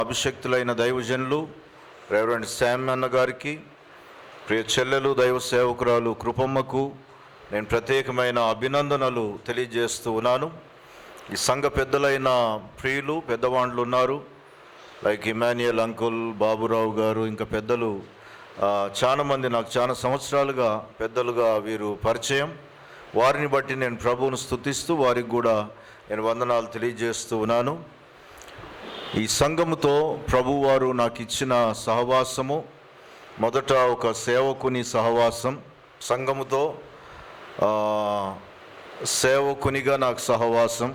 అభిషక్తులైన దైవజనులు reverend Sam అన్న గారికి, ప్రియ చెల్లెలు దైవ సేవకురాలు కృపమ్మకు నేను ప్రత్యేకమైన అభినందనలు తెలియజేస్తూ ఉన్నాను. ఈ సంఘ పెద్దలైన ప్రియులు పెద్దవాళ్ళు ఉన్నారు, లైక్ ఇమాన్యుయల్ అంకుల్, బాబురావు గారు, ఇంకా పెద్దలు చాలామంది నాకు చాలా సంవత్సరాలుగా పెద్దలుగా వీరు పరిచయం. వారిని బట్టి నేను ప్రభువును స్తుతిస్తూ వారికి కూడా నేను వందనాలు తెలియజేస్తూ ఉన్నాను. ఈ సంఘముతో ప్రభువారు నాకు ఇచ్చిన సహవాసము, మొదట ఒక సేవకుని సహవాసం, సంఘముతో సేవకునిగా నాకు సహవాసం,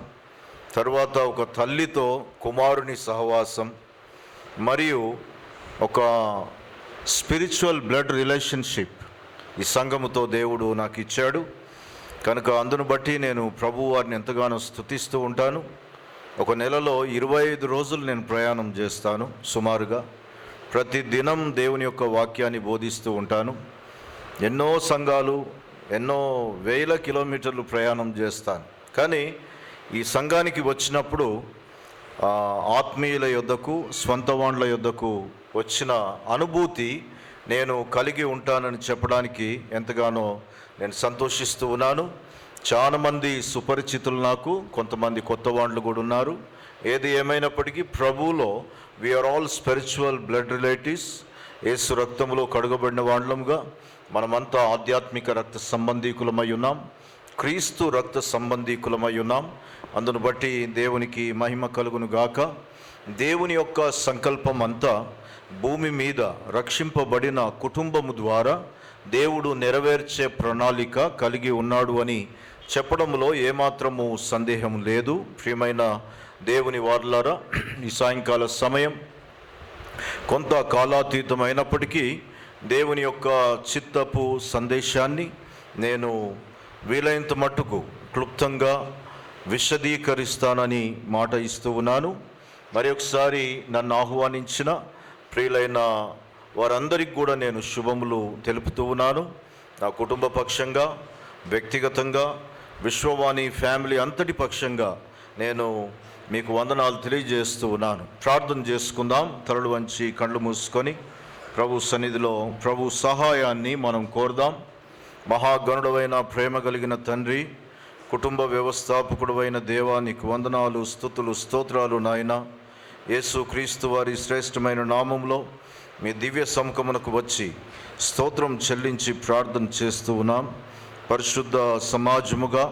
తర్వాత ఒక తల్లితో కుమారుని సహవాసం, మరియు ఒక స్పిరిచువల్ బ్లడ్ రిలేషన్షిప్ ఈ సంఘముతో దేవుడు నాకు ఇచ్చాడు. కనుక అందును బట్టి నేను ప్రభువారిని ఎంతగానో స్తుతిస్తూ ఉంటాను. ఒక నెలలో 25 రోజులు నేను ప్రయాణం చేస్తాను సుమారుగా. ప్రతి దినం దేవుని యొక్క వాక్యాన్ని బోధిస్తూ ఉంటాను. ఎన్నో సంఘాలు, ఎన్నో వేల కిలోమీటర్లు ప్రయాణం చేస్తాను. కానీ ఈ సంఘానికి వచ్చినప్పుడు ఆత్మీయుల యొద్దకు, స్వంత వాండ్ల యొద్దకు వచ్చిన అనుభూతి నేను కలిగి ఉంటానని చెప్పడానికి ఎంతగానో నేను సంతోషిస్తూ ఉన్నాను. చాలామంది సుపరిచితులు నాకు, కొంతమంది కొత్త వాళ్ళు కూడా ఉన్నారు. ఏది ఏమైనప్పటికీ ప్రభువులో we are all spiritual blood relatives. Yesu రక్తంలో కడుగబడిన వాళ్ళముగా మనమంతా ఆధ్యాత్మిక రక్త సంబంధీకులమై ఉన్నాం, క్రీస్తు రక్త సంబంధీకులమై ఉన్నాం. అందును బట్టి దేవునికి మహిమ కలుగును గాక. దేవుని యొక్క సంకల్పం అంతా భూమి మీద రక్షింపబడిన కుటుంబము ద్వారా దేవుడు నెరవేర్చే ప్రణాళిక కలిగి ఉన్నాడు అని చెప్పడంలో ఏమాత్రము సందేహం లేదు. ప్రియమైన దేవుని వారలారా, ఈ సాయంకాల సమయం కొంత కాలాతీతమైనప్పటికీ దేవుని యొక్క చిత్తపు సందేశాన్ని నేను వీలైనంత మట్టుకు క్లుప్తంగా విశదీకరిస్తానని మాట ఇస్తూ ఉన్నాను. మరి ఒకసారి నన్ను ఆహ్వానించిన ప్రియులైన వారందరికీ కూడా నేను శుభములు తెలుపుతూ ఉన్నాను. నా కుటుంబ పక్షంగా, వ్యక్తిగతంగా, విశ్వవాణి ఫ్యామిలీ అంతటి పక్షంగా నేను మీకు వందనాలు తెలియజేస్తూ ఉన్నాను. ప్రార్థన చేసుకుందాం. తలలు వంచి కళ్ళు మూసుకొని ప్రభు సన్నిధిలో ప్రభు సహాయాన్ని మనం కోరుదాం. మహాగణుడవైన ప్రేమ కలిగిన తండ్రి, కుటుంబ వ్యవస్థాపకుడవైన దేవా, నీకు వందనాలు, స్తుతులు, స్తోత్రాలు నాయన. యేసు క్రీస్తు వారి శ్రేష్టమైన నామంలో మీ దివ్య సముఖమునకు వచ్చి స్తోత్రం చెల్లించి ప్రార్థన చేస్తూ ఉన్నాం. పరిశుద్ధ సమాజముగా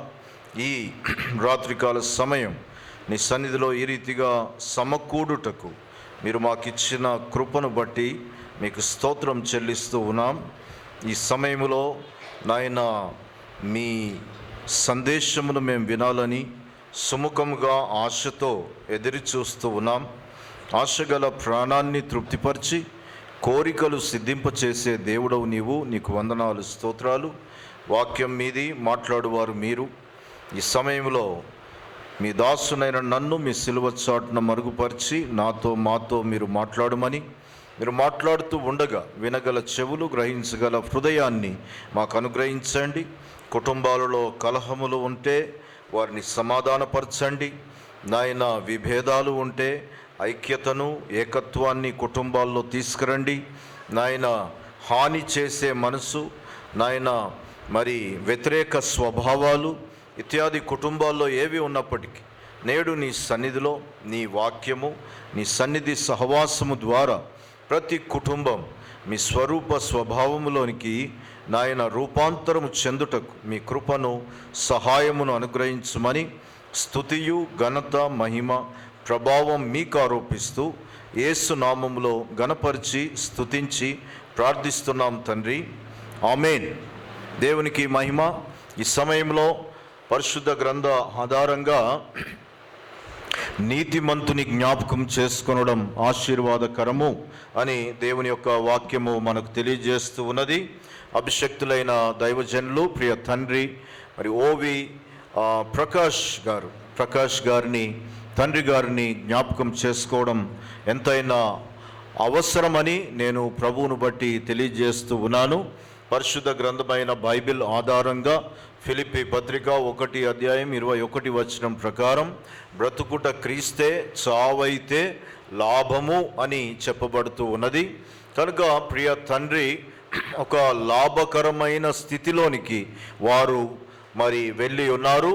ఈ రాత్రికాల సమయం నీ సన్నిధిలో ఈ రీతిగా సమకూడుటకు మీరు మాకిచ్చిన కృపను బట్టి మీకు స్తోత్రం చెల్లిస్తూ ఉన్నాం. ఈ సమయంలో నాయన మీ సందేశమును మేము వినాలని సుముఖముగా ఆశతో ఎదురు చూస్తూ ఉన్నాం. ఆశగల ప్రాణాన్ని తృప్తిపరిచి కోరికలు సిద్ధింపచేసే దేవుడవు నీవు. నీకు వందనాలు, స్తోత్రాలు. వాక్యం మీది, మాట్లాడువారు మీరు. ఈ సమయంలో మీ దాసునైన నన్ను మీ సిలువ చాటున మరుగుపరిచి మాతో మీరు మాట్లాడమని, మీరు మాట్లాడుతూ ఉండగా వినగల చెవులు, గ్రహించగల హృదయాన్ని మాకు అనుగ్రహించండి. కుటుంబాలలో కలహములు ఉంటే వారిని సమాధానపరచండి నాయన. విభేదాలు ఉంటే ఐక్యతను, ఏకత్వాన్ని కుటుంబాల్లో తీసుకురండి నాయన. హాని చేసే మనసు నాయన, మరి వ్యతిరేక స్వభావాలు ఇత్యాది కుటుంబాల్లో ఏవి ఉన్నప్పటికీ నేడు నీ సన్నిధిలో, నీ వాక్యము, నీ సన్నిధి సహవాసము ద్వారా ప్రతి కుటుంబం మీ స్వరూప స్వభావములోనికి నాయన రూపాంతరము చెందుటకు మీ కృపను, సహాయమును అనుగ్రహించమని స్తుతియు, ఘనత, మహిమ, ప్రభావం మీకు ఆరోపిస్తూ యేసు నామములో ఘనపరిచి స్తుతించి ప్రార్థిస్తున్నాం తండ్రి, ఆమేన్. దేవునికి మహిమ. ఈ సమయంలో పరిశుద్ధ గ్రంథ ఆధారంగా నీతిమంతుని జ్ఞాపకం చేసుకొనడం ఆశీర్వాదకరము అని దేవుని యొక్క వాక్యము మనకు తెలియజేస్తూ ఉన్నది. అభిషక్తులైన దైవజనులు, ప్రియ తండ్రి మరి ఓవి ప్రకాష్ గారిని, తండ్రి గారిని జ్ఞాపకం చేసుకోవడం ఎంతైనా అవసరమని నేను ప్రభువును బట్టి తెలియజేస్తూ ఉన్నాను. పరిశుద్ధ గ్రంథమైన బైబిల్ ఆధారంగా ఫిలిప్పీ పత్రిక 1 అధ్యాయం 21 వచనం ప్రకారం బ్రతుకుట క్రీస్తే, చావైతే లాభము అని చెప్పబడుతూ ఉన్నది. కనుక ప్రియ తండ్రి, ఒక లాభకరమైన స్థితిలోనికి వారు మరి వెళ్ళి ఉన్నారు.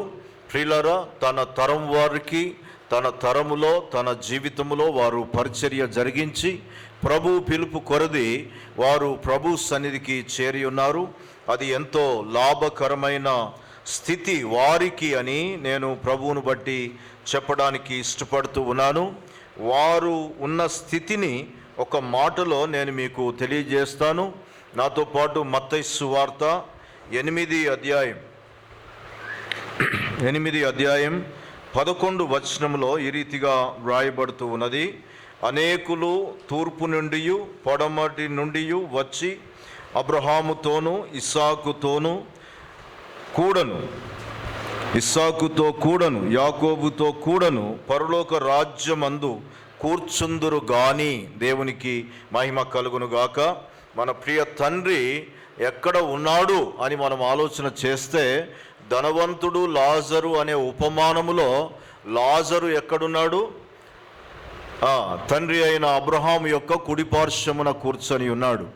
ప్రియులారా, తన తరం వారికి తన తరములో తన జీవితంలో వారు పరిచర్య జరిగించి ప్రభు పిలుపు కొరది వారు ప్రభు సన్నిధికి చేరి ఉన్నారు. అది ఎంతో లాభకరమైన స్థితి వారికి అని నేను ప్రభువును బట్టి చెప్పడానికి ఇష్టపడుతూ ఉన్నాను. వారు ఉన్న స్థితిని ఒక మాటలో నేను మీకు తెలియజేస్తాను. నాతో పాటు మత్తయి సువార్త 8వ అధ్యాయం 11వ వచనంలో ఈ రీతిగా వ్రాయబడుతూ ఉన్నది. అనేకులు తూర్పు నుండి పడమటి నుండి వచ్చి అబ్రహాముతోనూ ఇస్సాకుతో కూడను యాకోబుతో కూడను పరలోక రాజ్యమందు కూర్చుందురు గాని. దేవునికి మహిమ కలుగును గాక. మన ప్రియ తండ్రి ఎక్కడ ఉన్నాడు అని మనం ఆలోచన చేస్తే, ధనవంతుడు లాజరు అనే ఉపమానములో లాజరు ఎక్కడున్నాడు? తండ్రి అయిన అబ్రహాము యొక్క కుడిపార్శ్వమున కూర్చొని ఉన్నాడు.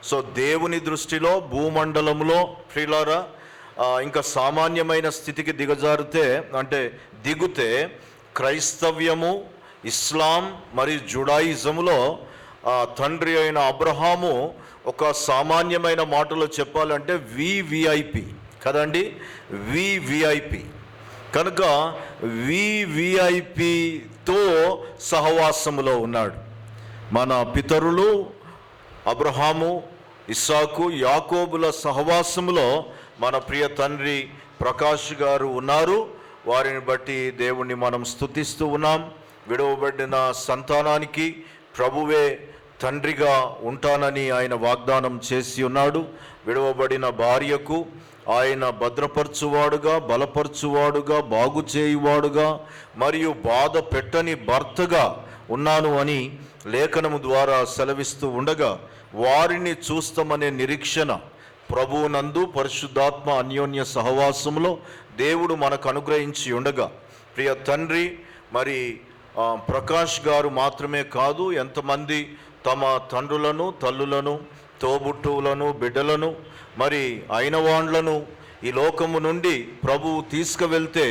సో దేవుని దృష్టిలో భూమండలంలో ప్రియులారా, ఇంకా సామాన్యమైన స్థితికి దిగితే క్రైస్తవ్యము, ఇస్లాం మరియు జుడాయిజములో తండ్రి అయిన అబ్రహాము ఒక సామాన్యమైన మాటలో చెప్పాలంటే వివిఐపి కదండి, వివిఐపి. కనుక వివిఐపితో సహవాసములో ఉన్నాడు. మన పితరులు అబ్రహాము, ఇస్సాకు, యాకోబుల సహవాసములో మన ప్రియ తండ్రి ప్రకాష్ గారు ఉన్నారు. వారిని బట్టి దేవుణ్ణి మనం స్తుతిస్తూ ఉన్నాం. విడవబడిన సంతానానికి ప్రభువే తండ్రిగా ఉంటానని ఆయన వాగ్దానం చేసి ఉన్నాడు. విడవబడిన భార్యకు ఆయన భద్రపరచువాడుగా, బలపరచువాడుగా, బాగు చేయువాడుగా మరియు బాధ పెట్టని భర్తగా ఉన్నాను అని లేఖనము ద్వారా సెలవిస్తూ ఉండగా, వారిని చూస్తామనే నిరీక్షణ ప్రభువునందు పరిశుద్ధాత్మ అన్యోన్య సహవాసంలో దేవుడు మనకు అనుగ్రహించి ఉండగా, ప్రియ తండ్రి మరి ప్రకాష్ గారు మాత్రమే కాదు, ఎంతమంది తమ తండ్రులను, తల్లులను, తోబుట్టువులను, బిడ్డలను, మరి అయినవాండ్లను ఈ లోకము నుండి ప్రభువు తీసుకువెళ్తే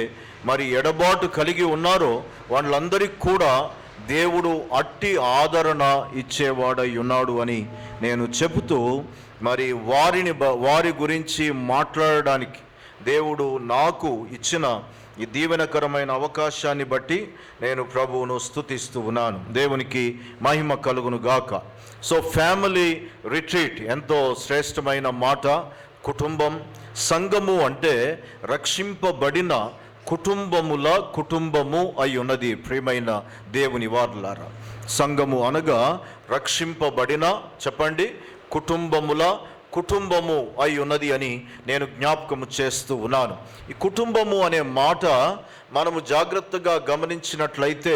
మరి ఎడబాటు కలిగి ఉన్నారో వాళ్ళందరికీ కూడా దేవుడు అట్టి ఆదరణ ఇచ్చేవాడై ఉన్నాడు అని నేను చెబుతూ, మరి వారి గురించి మాట్లాడడానికి దేవుడు నాకు ఇచ్చిన ఈ దీవెనకరమైన అవకాశాన్ని బట్టి నేను ప్రభువును స్తుతిస్తూ ఉన్నాను. దేవునికి మహిమ కలుగును గాక. సో ఫ్యామిలీ రిట్రీట్ ఎంతో శ్రేష్టమైన మాట. కుటుంబం, సంఘము అంటే రక్షింపబడిన కుటుంబముల కుటుంబము అయి ఉన్నది. ప్రియమైన దేవుని వారులారా, సంఘము అనగా రక్షింపబడిన, చెప్పండి, కుటుంబము అయి ఉన్నది అని నేను జ్ఞాపకము చేస్తూ ఉన్నాను. ఈ కుటుంబము అనే మాట మనము జాగ్రత్తగా గమనించినట్లయితే,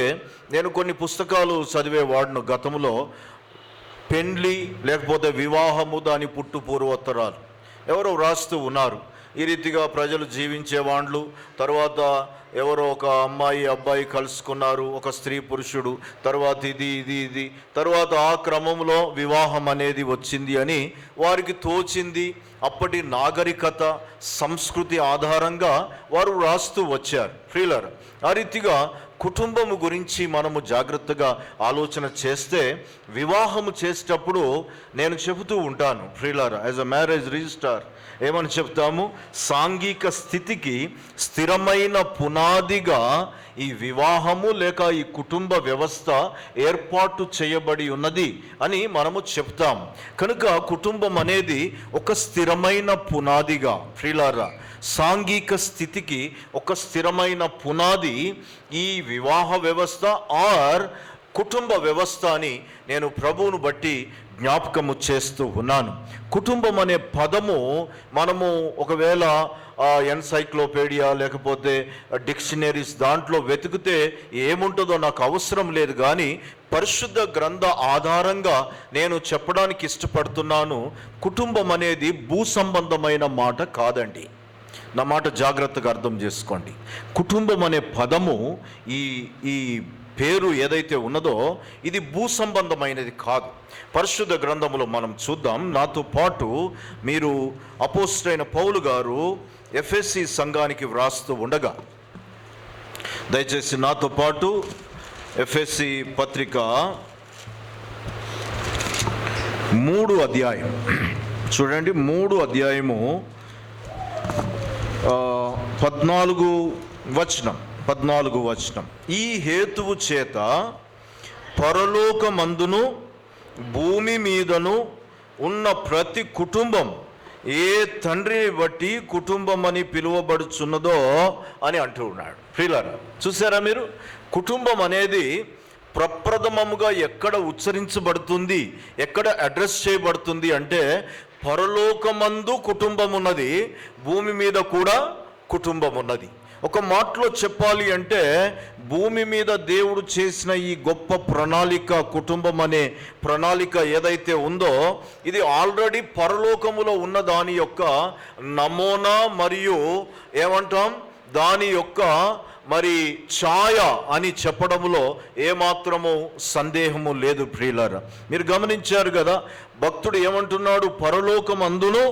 నేను కొన్ని పుస్తకాలు చదివేవాడును గతంలో. పెండ్లి లేకపోతే వివాహము, దాని పుట్టు పూర్వోత్తరాలు ఎవరో వ్రాస్తూ ఉన్నారు. ఈ రీతిగా ప్రజలు జీవించేవాళ్ళు. తర్వాత ఎవరో ఒక అమ్మాయి అబ్బాయి కలుసుకున్నారు, ఒక స్త్రీ పురుషుడు, తర్వాత ఇది తర్వాత ఆ క్రమంలో వివాహం అనేది వచ్చింది అని వారికి తోచింది. అప్పటి నాగరికత, సంస్కృతి ఆధారంగా వారు రాస్తూ వచ్చారు. ప్రియులారా, ఆ రీతిగా కుటుంబము గురించి మనము జాగ్రత్తగా ఆలోచన చేస్తే, వివాహము చేసేటప్పుడు నేను చెబుతూ ఉంటాను ప్రియులారా, యాజ్ అ మ్యారేజ్ రిజిస్ట్రార్ ఏమని చెప్తాము? సాంఘిక స్థితికి స్థిరమైన పునాదిగా ఈ వివాహము లేక ఈ కుటుంబ వ్యవస్థ ఏర్పాటు చేయబడి ఉన్నది అని మనము చెప్తాం. కనుక కుటుంబం అనేది ఒక స్థిరమైన పునాదిగా, ప్రియులారా, సాంఘిక స్థితికి ఒక స్థిరమైన పునాది ఈ వివాహ వ్యవస్థ ఆర్ కుటుంబ వ్యవస్థ అని నేను ప్రభువును బట్టి జ్ఞాపకము చేస్తూ ఉన్నాను. కుటుంబం అనే పదము మనము ఒకవేళ ఎన్సైక్లోపీడియా లేకపోతే డిక్షనరీస్ దాంట్లో వెతికితే ఏముంటుందో నాకు అవసరం లేదు, కానీ పరిశుద్ధ గ్రంథ ఆధారంగా నేను చెప్పడానికి ఇష్టపడుతున్నాను. కుటుంబం అనేది భూ సంబంధమైన మాట కాదండి. నా మాట జాగ్రత్తగా అర్థం చేసుకోండి. కుటుంబం అనే పదము ఈ పేరు ఏదైతే ఉన్నదో ఇది భూ సంబంధమైనది కాదు. పరిశుద్ధ గ్రంథములో మనం చూద్దాం. నాతో పాటు మీరు అపోస్తలుడైన పౌలు గారు ఎఫెసీ సంఘానికి వ్రాస్తూ ఉండగా, దయచేసి నాతో పాటు ఎఫెసీ పత్రిక 3 అధ్యాయం చూడండి. 3 అధ్యాయము 14 వచనం. ఈ హేతువు చేత పరలోకమందును భూమి మీదను ఉన్న ప్రతి కుటుంబం ఏ తండ్రిని బట్టి కుటుంబం అని పిలువబడుచున్నదో అని అంటూ ఉన్నాడు. ప్రియులారా, చూసారా మీరు? కుటుంబం అనేది ప్రప్రథమముగా ఎక్కడ ఉచ్చరించబడుతుంది, ఎక్కడ అడ్రస్ చేయబడుతుంది అంటే పరలోకమందు కుటుంబం ఉన్నది, భూమి మీద కూడా కుటుంబం ఉన్నది. ఒక మాటలో చెప్పాలి అంటే భూమి మీద దేవుడు చేసిన ఈ గొప్ప ప్రణాళిక, కుటుంబం అనే ప్రణాళిక ఏదైతే ఉందో ఇది ఆల్రెడీ పరలోకములో ఉన్న దాని యొక్క నమూనా మరియు ఏమంటాం దాని యొక్క మరి ఛాయ అని చెప్పడంలో ఏమాత్రము సందేహము లేదు. ప్రియులారా, మీరు గమనించారు కదా, భక్తుడు ఏమంటున్నాడు? పరలోకమందును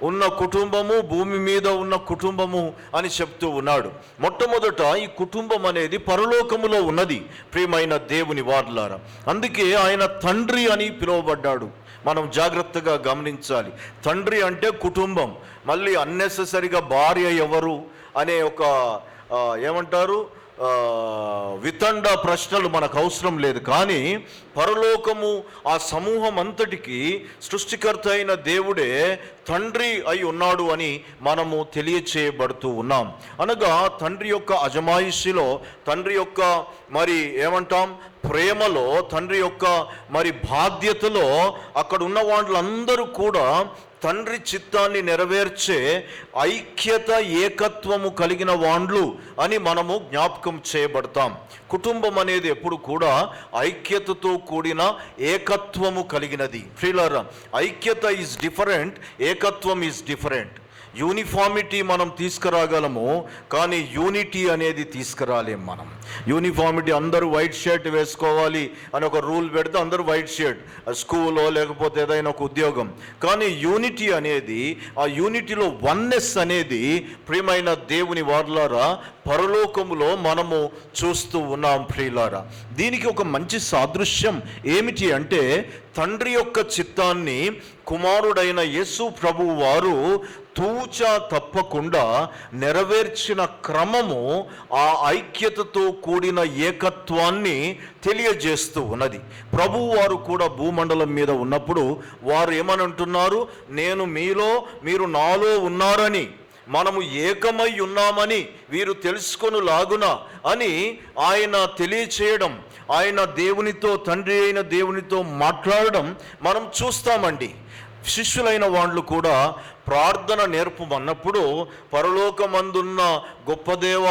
ఉన్న కుటుంబము, భూమి మీద ఉన్న కుటుంబము అని చెప్తూ ఉన్నాడు. మొట్టమొదట ఈ కుటుంబం అనేది పరలోకములో ఉన్నది ప్రియమైన దేవుని వారలారా. అందుకే ఆయన తండ్రి అని పిలువబడ్డాడు. మనం జాగ్రత్తగా గమనించాలి. తండ్రి అంటే కుటుంబం. మళ్ళీ అన్నెసెసరీగా భార్య ఎవరు అనే ఒక ఏమంటారు వితండ ప్రశ్నలు మనకు అవసరం లేదు. కానీ పరలోకము ఆ సమూహం అంతటికి సృష్టికర్త అయిన దేవుడే తండ్రి అయి ఉన్నాడు అని మనము తెలియచేయబడుతూ ఉన్నాం. అనగా తండ్రి యొక్క అజమాయిషిలో, తండ్రి యొక్క మరి ఏమంటాం ప్రేమలో, తండ్రి యొక్క మరి బాధ్యతలో అక్కడ ఉన్న వాళ్ళందరూ కూడా తండ్రి చిత్తాన్ని నెరవేర్చే ఐక్యత, ఏకత్వము కలిగిన వాండ్లు అని మనము జ్ఞాపకం చేయబడతాం. కుటుంబం అనేది ఎప్పుడు కూడా ఐక్యతతో కూడిన ఏకత్వము కలిగినది. ప్రియులారా, ఐక్యత ఈజ్ డిఫరెంట్, ఏకత్వం ఈజ్ డిఫరెంట్. యూనిఫామిటీ మనం తీసుకురాగలము, కానీ యూనిటీ అనేది తీసుకురాలేం మనం. యూనిఫామిటీ అందరూ వైట్ షర్ట్ వేసుకోవాలి అని ఒక రూల్ పెడితే అందరూ వైట్ షర్ట్, స్కూలో లేకపోతే ఏదైనా ఒక ఉద్యోగం. కానీ యూనిటీ అనేది, ఆ యూనిటీలో వన్నెస్ అనేది ప్రియమైన దేవుని వారలారా పరలోకములో మనము చూస్తూ ఉన్నాం. ప్రియులారా, దీనికి ఒక మంచి సాదృశ్యం ఏమిటి అంటే తండ్రి యొక్క చిత్తాన్ని కుమారుడైన యేసు ప్రభువు వారు తూచా తప్పకుండా నెరవేర్చిన క్రమము ఆ ఐక్యతతో కూడిన ఏకత్వాన్ని తెలియజేస్తూ ఉన్నది. ప్రభువు వారు కూడా భూమండలం మీద ఉన్నప్పుడు వారు ఏమని అంటున్నారు? నేను మీలో, మీరు నాలో ఉన్నారని, మనము ఏకమై ఉన్నామని వీరు తెలుసుకొనులాగున అని ఆయన తెలియచేయడం, ఆయన దేవునితో, తండ్రి అయిన దేవునితో మాట్లాడడం మనం చూస్తామండి. శిష్యులైన వాళ్ళు కూడా ప్రార్థన నేర్పమన్నప్పుడు పరలోకమందున్న గొప్ప దేవ,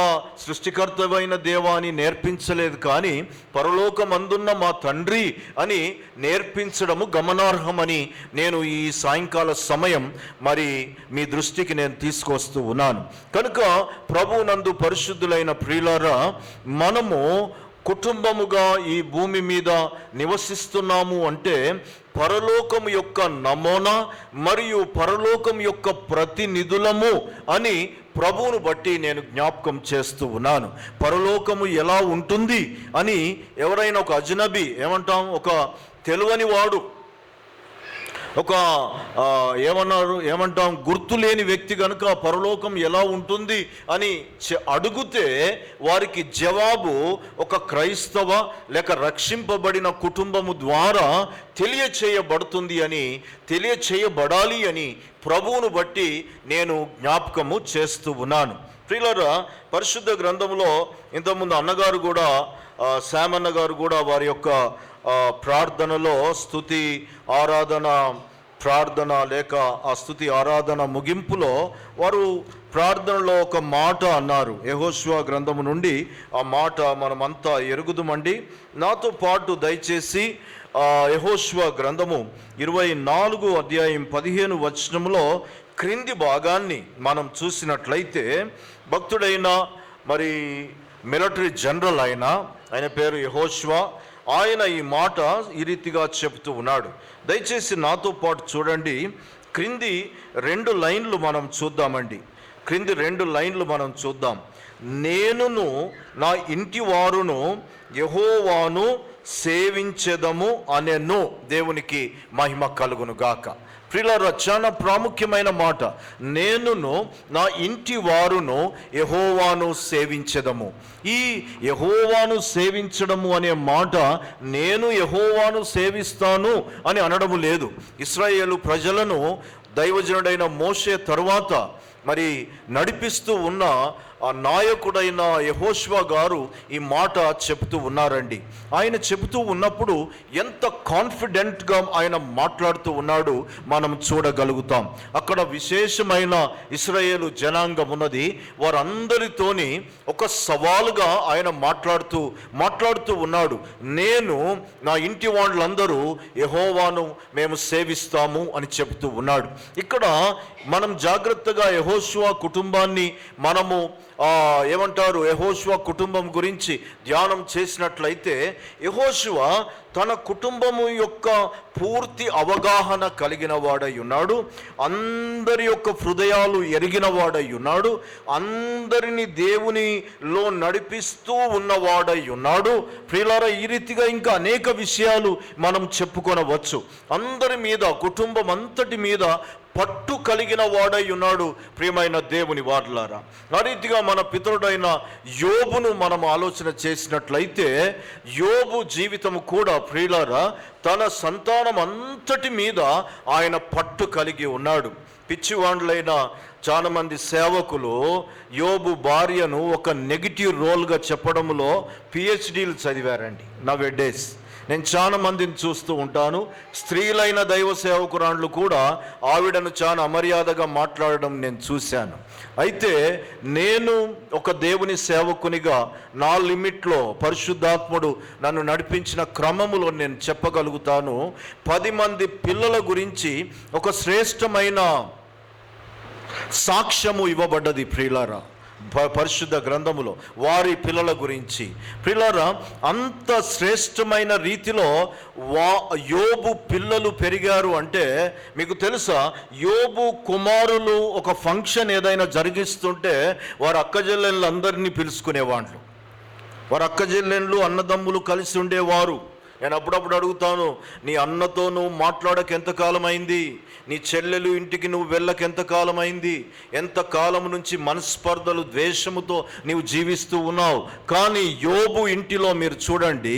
సృష్టికర్తమైన దేవ అని నేర్పించలేదు, కానీ పరలోకమందున్న మా తండ్రి అని నేర్పించడము గమనార్హమని నేను ఈ సాయంకాల సమయం మరి మీ దృష్టికి నేను తీసుకొస్తూ ఉన్నాను. కనుక ప్రభువునందు పరిశుద్ధులైన ప్రియులారా, మనము కుటుంబముగా ఈ భూమి మీద నివసిస్తున్నాము అంటే పరలోకము యొక్క నమూనా మరియు పరలోకం యొక్క ప్రతినిధులము అని ప్రభువును బట్టి నేను జ్ఞాపకం చేస్తూ ఉన్నాను. పరలోకము ఎలా ఉంటుంది అని ఎవరైనా ఒక అజ్నబీ ఒక తెలియని వాడు, ఒక గుర్తు లేని వ్యక్తి కనుక పరలోకం ఎలా ఉంటుంది అని అడిగితే వారికి జవాబు ఒక క్రైస్తవ లేక రక్షింపబడిన కుటుంబము ద్వారా తెలియచేయబడుతుంది అని, తెలియచేయబడాలి అని ప్రభువును బట్టి నేను జ్ఞాపకము చేస్తూ ఉన్నాను. ప్రియులారా, పరిశుద్ధ గ్రంథంలో ఇంతకుముందు అన్నగారు కూడా, శామన్న గారు కూడా వారి యొక్క ప్రార్థనలో స్తుతి ఆరాధన ప్రార్థన లేక ఆ స్తుతి ఆరాధన ముగింపులో వారు ప్రార్థనలో ఒక మాట అన్నారు. యెహోషువ గ్రంథము నుండి ఆ మాట మనమంతా ఎరుగుదుమండి. నాతో పాటు దయచేసి యెహోషువ గ్రంథము 24 అధ్యాయం 15 వచనంలో క్రింది భాగాన్ని మనం చూసినట్లయితే, భక్తుడైన మరి మిలిటరీ జనరల్ అయిన ఆయన పేరు యెహోషువ. ఆయన ఈ మాట ఈ రీతిగా చెప్తూ ఉన్నాడు. దయచేసి నాతో పాటు చూడండి. క్రింది 2 లైన్లు మనం చూద్దామండి. క్రింది 2 లైన్లు మనం చూద్దాం. నేనును నా ఇంటి వారును యెహోవాను సేవించెదము అనెను. దేవునికి మహిమ కలుగును గాక. ప్రియులారా, చాలా ప్రాముఖ్యమైన మాట. నేనును నా ఇంటి వారును యెహోవాను సేవించెదము. ఈ యెహోవాను సేవించడము అనే మాట నేను యెహోవాను సేవిస్తాను అని అనడము లేదు. ఇశ్రాయేలు ప్రజలను దైవజనుడైన మోషే తరువాత మరి నడిపిస్తూ ఉన్న ఆ నాయకుడైన యెహోషువ గారు ఈ మాట చెబుతూ ఉన్నారండి. ఆయన చెబుతూ ఉన్నప్పుడు ఎంత కాన్ఫిడెంట్గా ఆయన మాట్లాడుతూ ఉన్నాడు మనం చూడగలుగుతాం. అక్కడ విశేషమైన ఇశ్రాయేలు జనాంగం ఉన్నది. వారందరితోని ఒక సవాలుగా ఆయన మాట్లాడుతూ ఉన్నాడు. నేను నా ఇంటి వాళ్ళందరూ యెహోవాను మేము సేవిస్తాము అని చెబుతూ ఉన్నాడు. ఇక్కడ మనం జాగ్రత్తగా యెహోషువ కుటుంబాన్ని మనము యెహోషువ కుటుంబం గురించి ధ్యానం చేసినట్లయితే, యెహోషువ తన కుటుంబము యొక్క పూర్తి అవగాహన కలిగిన వాడై ఉన్నాడు. అందరి యొక్క హృదయాలు ఎరిగిన వాడై ఉన్నాడు. అందరిని దేవునిలో నడిపిస్తూ ఉన్నవాడై ఉన్నాడు. ప్రియులారా, ఈ రీతిగా ఇంకా అనేక విషయాలు మనం చెప్పుకొనవచ్చు. అందరి మీద, కుటుంబం అంతటి మీద పట్టు కలిగిన వాడై ఉన్నాడు. ప్రియమైన దేవుని వారలారా, ఆ రీతిగా మన పితరుడైన యోబును మనం ఆలోచన చేసినట్లయితే, యోబు జీవితం కూడా ప్రియులారా తన సంతానం అంతటి మీద ఆయన పట్టు కలిగి ఉన్నాడు. పిచ్చివాండ్లైన చాలా మంది సేవకులు యోబు భార్యను ఒక నెగిటివ్ రోల్గా చెప్పడంలో పిహెచ్డీలు చదివారండి. నౌఎడేస్ నేను చాలా మందిని చూస్తూ ఉంటాను. స్త్రీలైన దైవ సేవకురాండ్లు కూడా ఆవిడను చాలా అమర్యాదగా మాట్లాడడం నేను చూశాను. అయితే నేను ఒక దేవుని సేవకునిగా నా లిమిట్లో పరిశుద్ధాత్ముడు నన్ను నడిపించిన క్రమములో నేను చెప్పగలుగుతాను. 10 మంది పిల్లల గురించి ఒక శ్రేష్టమైన సాక్ష్యము ఇవ్వబడ్డది ప్రియులారా పరిశుద్ధ గ్రంథములో, వారి పిల్లల గురించి. ప్రియులారా, అంత శ్రేష్టమైన రీతిలో యోబు పిల్లలు పెరిగారు అంటే మీకు తెలుసా, యోబు కుమారులు ఒక ఫంక్షన్ ఏదైనా జరిగిస్తుంటే వారి అక్కజెల్లెళ్ళందరినీ పిలుచుకునేవాళ్ళు. వారి అక్కజెల్లెళ్ళు అన్నదమ్ములు కలిసి ఉండేవారు. నేను అప్పుడప్పుడు అడుగుతాను, నీ అన్నతో నువ్వు మాట్లాడక ఎంతకాలం అయింది? నీ చెల్లెలు ఇంటికి నువ్వు వెళ్ళక ఎంతకాలం అయింది? ఎంతకాలం నుంచి మనస్పర్ధలు, ద్వేషముతో నీవు జీవిస్తూ ఉన్నావు. కానీ యోబు ఇంటిలో మీరు చూడండి,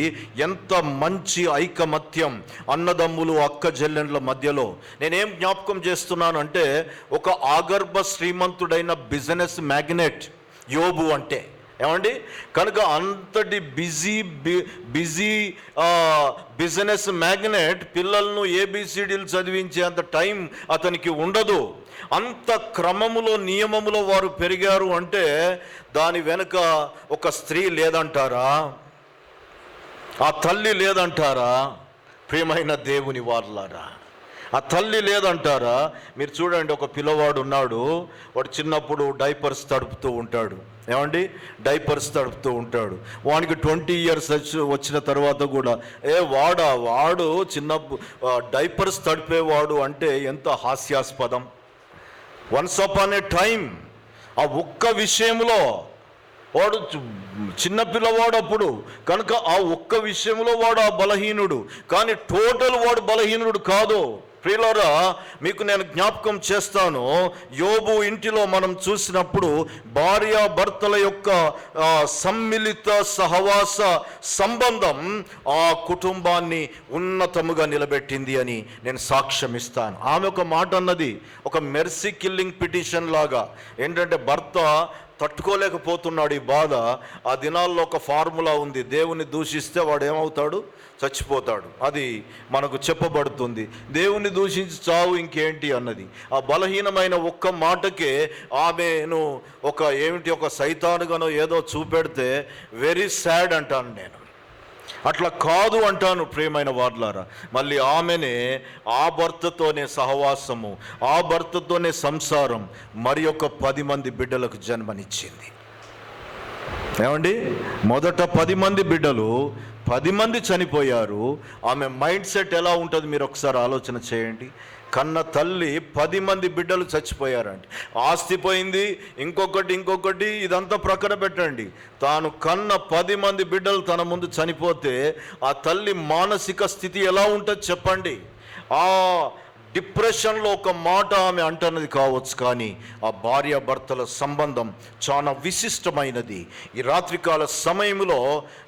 ఎంత మంచి ఐకమత్యం అన్నదమ్ములు, అక్క చెల్లెళ్ళ మధ్యలో. నేనేం జ్ఞాపకం చేస్తున్నాను అంటే, ఒక ఆగర్భ శ్రీమంతుడైన బిజినెస్ మ్యాగ్నెట్ యోబు అంటే. ఏమండి, కనుక అంతటి బిజీ బిజినెస్ మ్యాగ్నెట్ పిల్లలను ఏబిసిడీలు చదివించే అంత టైం అతనికి ఉండదు. అంత క్రమములో, నియమములో వారు పెరిగారు అంటే దాని వెనుక ఒక స్త్రీ లేదంటారా? ఆ తల్లి లేదంటారా? ప్రియమైన దేవుని వారలారా, ఆ తల్లి లేదంటారా? మీరు చూడండి, ఒక పిల్లవాడు ఉన్నాడు. వాడు చిన్నప్పుడు డైపర్స్ తడుపుతూ ఉంటాడు. ఏమండి, డైపర్స్ తడుపుతూ ఉంటాడు. వానికి 20 years వచ్చిన తర్వాత కూడా వాడు చిన్నప్పుడు డైపర్స్ తడిపేవాడు అంటే ఎంత హాస్యాస్పదం. వన్స్ అపాన్ ఏ టైం ఆ ఒక్క విషయంలో వాడు చిన్నపిల్లవాడు అప్పుడు, కనుక ఆ ఒక్క విషయంలో వాడు ఆ బలహీనుడు. కానీ టోటల్ వాడు బలహీనుడు కాదు. ప్రియులారా, మీకు నేను జ్ఞాపకం చేస్తాను, యోబు ఇంటిలో మనం చూసినప్పుడు భార్యాభర్తల యొక్క సమ్మిళిత సహవాస సంబంధం ఆ కుటుంబాన్ని ఉన్నతముగా నిలబెట్టింది అని నేను సాక్ష్యం ఇస్తాను. ఆమె ఒక మాట అన్నది, ఒక మెర్సీ కిల్లింగ్ పిటిషన్ లాగా. ఏంటంటే, భర్త తట్టుకోలేకపోతున్నాడు ఈ బాధ. ఆ దినాల్లో ఒక ఫార్ములా ఉంది, దేవుని దూషిస్తే వాడు ఏమవుతాడు? చచ్చిపోతాడు. అది మనకు చెప్పబడుతుంది. దేవుని దూషించి చావు ఇంకేంటి అన్నది. ఆ బలహీనమైన ఒక్క మాటకే ఆమెను ఒక సైతానుగానో ఏదో చూపెడితే వెరీ సాడ్ అంటాను నేను. అట్లా కాదు అంటాను ప్రియమైన వార్లారా. మళ్ళీ ఆమెనే ఆ భర్తతోనే సహవాసము, ఆ భర్తతోనే సంసారం, మరి ఒక 10 మంది బిడ్డలకు జన్మనిచ్చింది. ఏమండి, మొదట 10 మంది బిడ్డలు, 10 మంది చనిపోయారు. ఆమె మైండ్ సెట్ ఎలా ఉంటుంది మీరు ఒకసారి ఆలోచన చేయండి. కన్న తల్లి 10 మంది బిడ్డలు చచ్చిపోయారండి. ఆస్తి పోయింది, ఇంకొకటి ఇదంతా ప్రక్కన పెట్టండి. తాను కన్న 10 మంది బిడ్డలు తన ముందు చనిపోతే ఆ తల్లి మానసిక స్థితి ఎలా ఉంటుంది చెప్పండి. ఆ డిప్రెషన్లో ఒక మాట ఆమె అంటున్నది కావచ్చు, కానీ ఆ భార్యాభర్తల సంబంధం చాలా విశిష్టమైనది. ఈ రాత్రికాల సమయంలో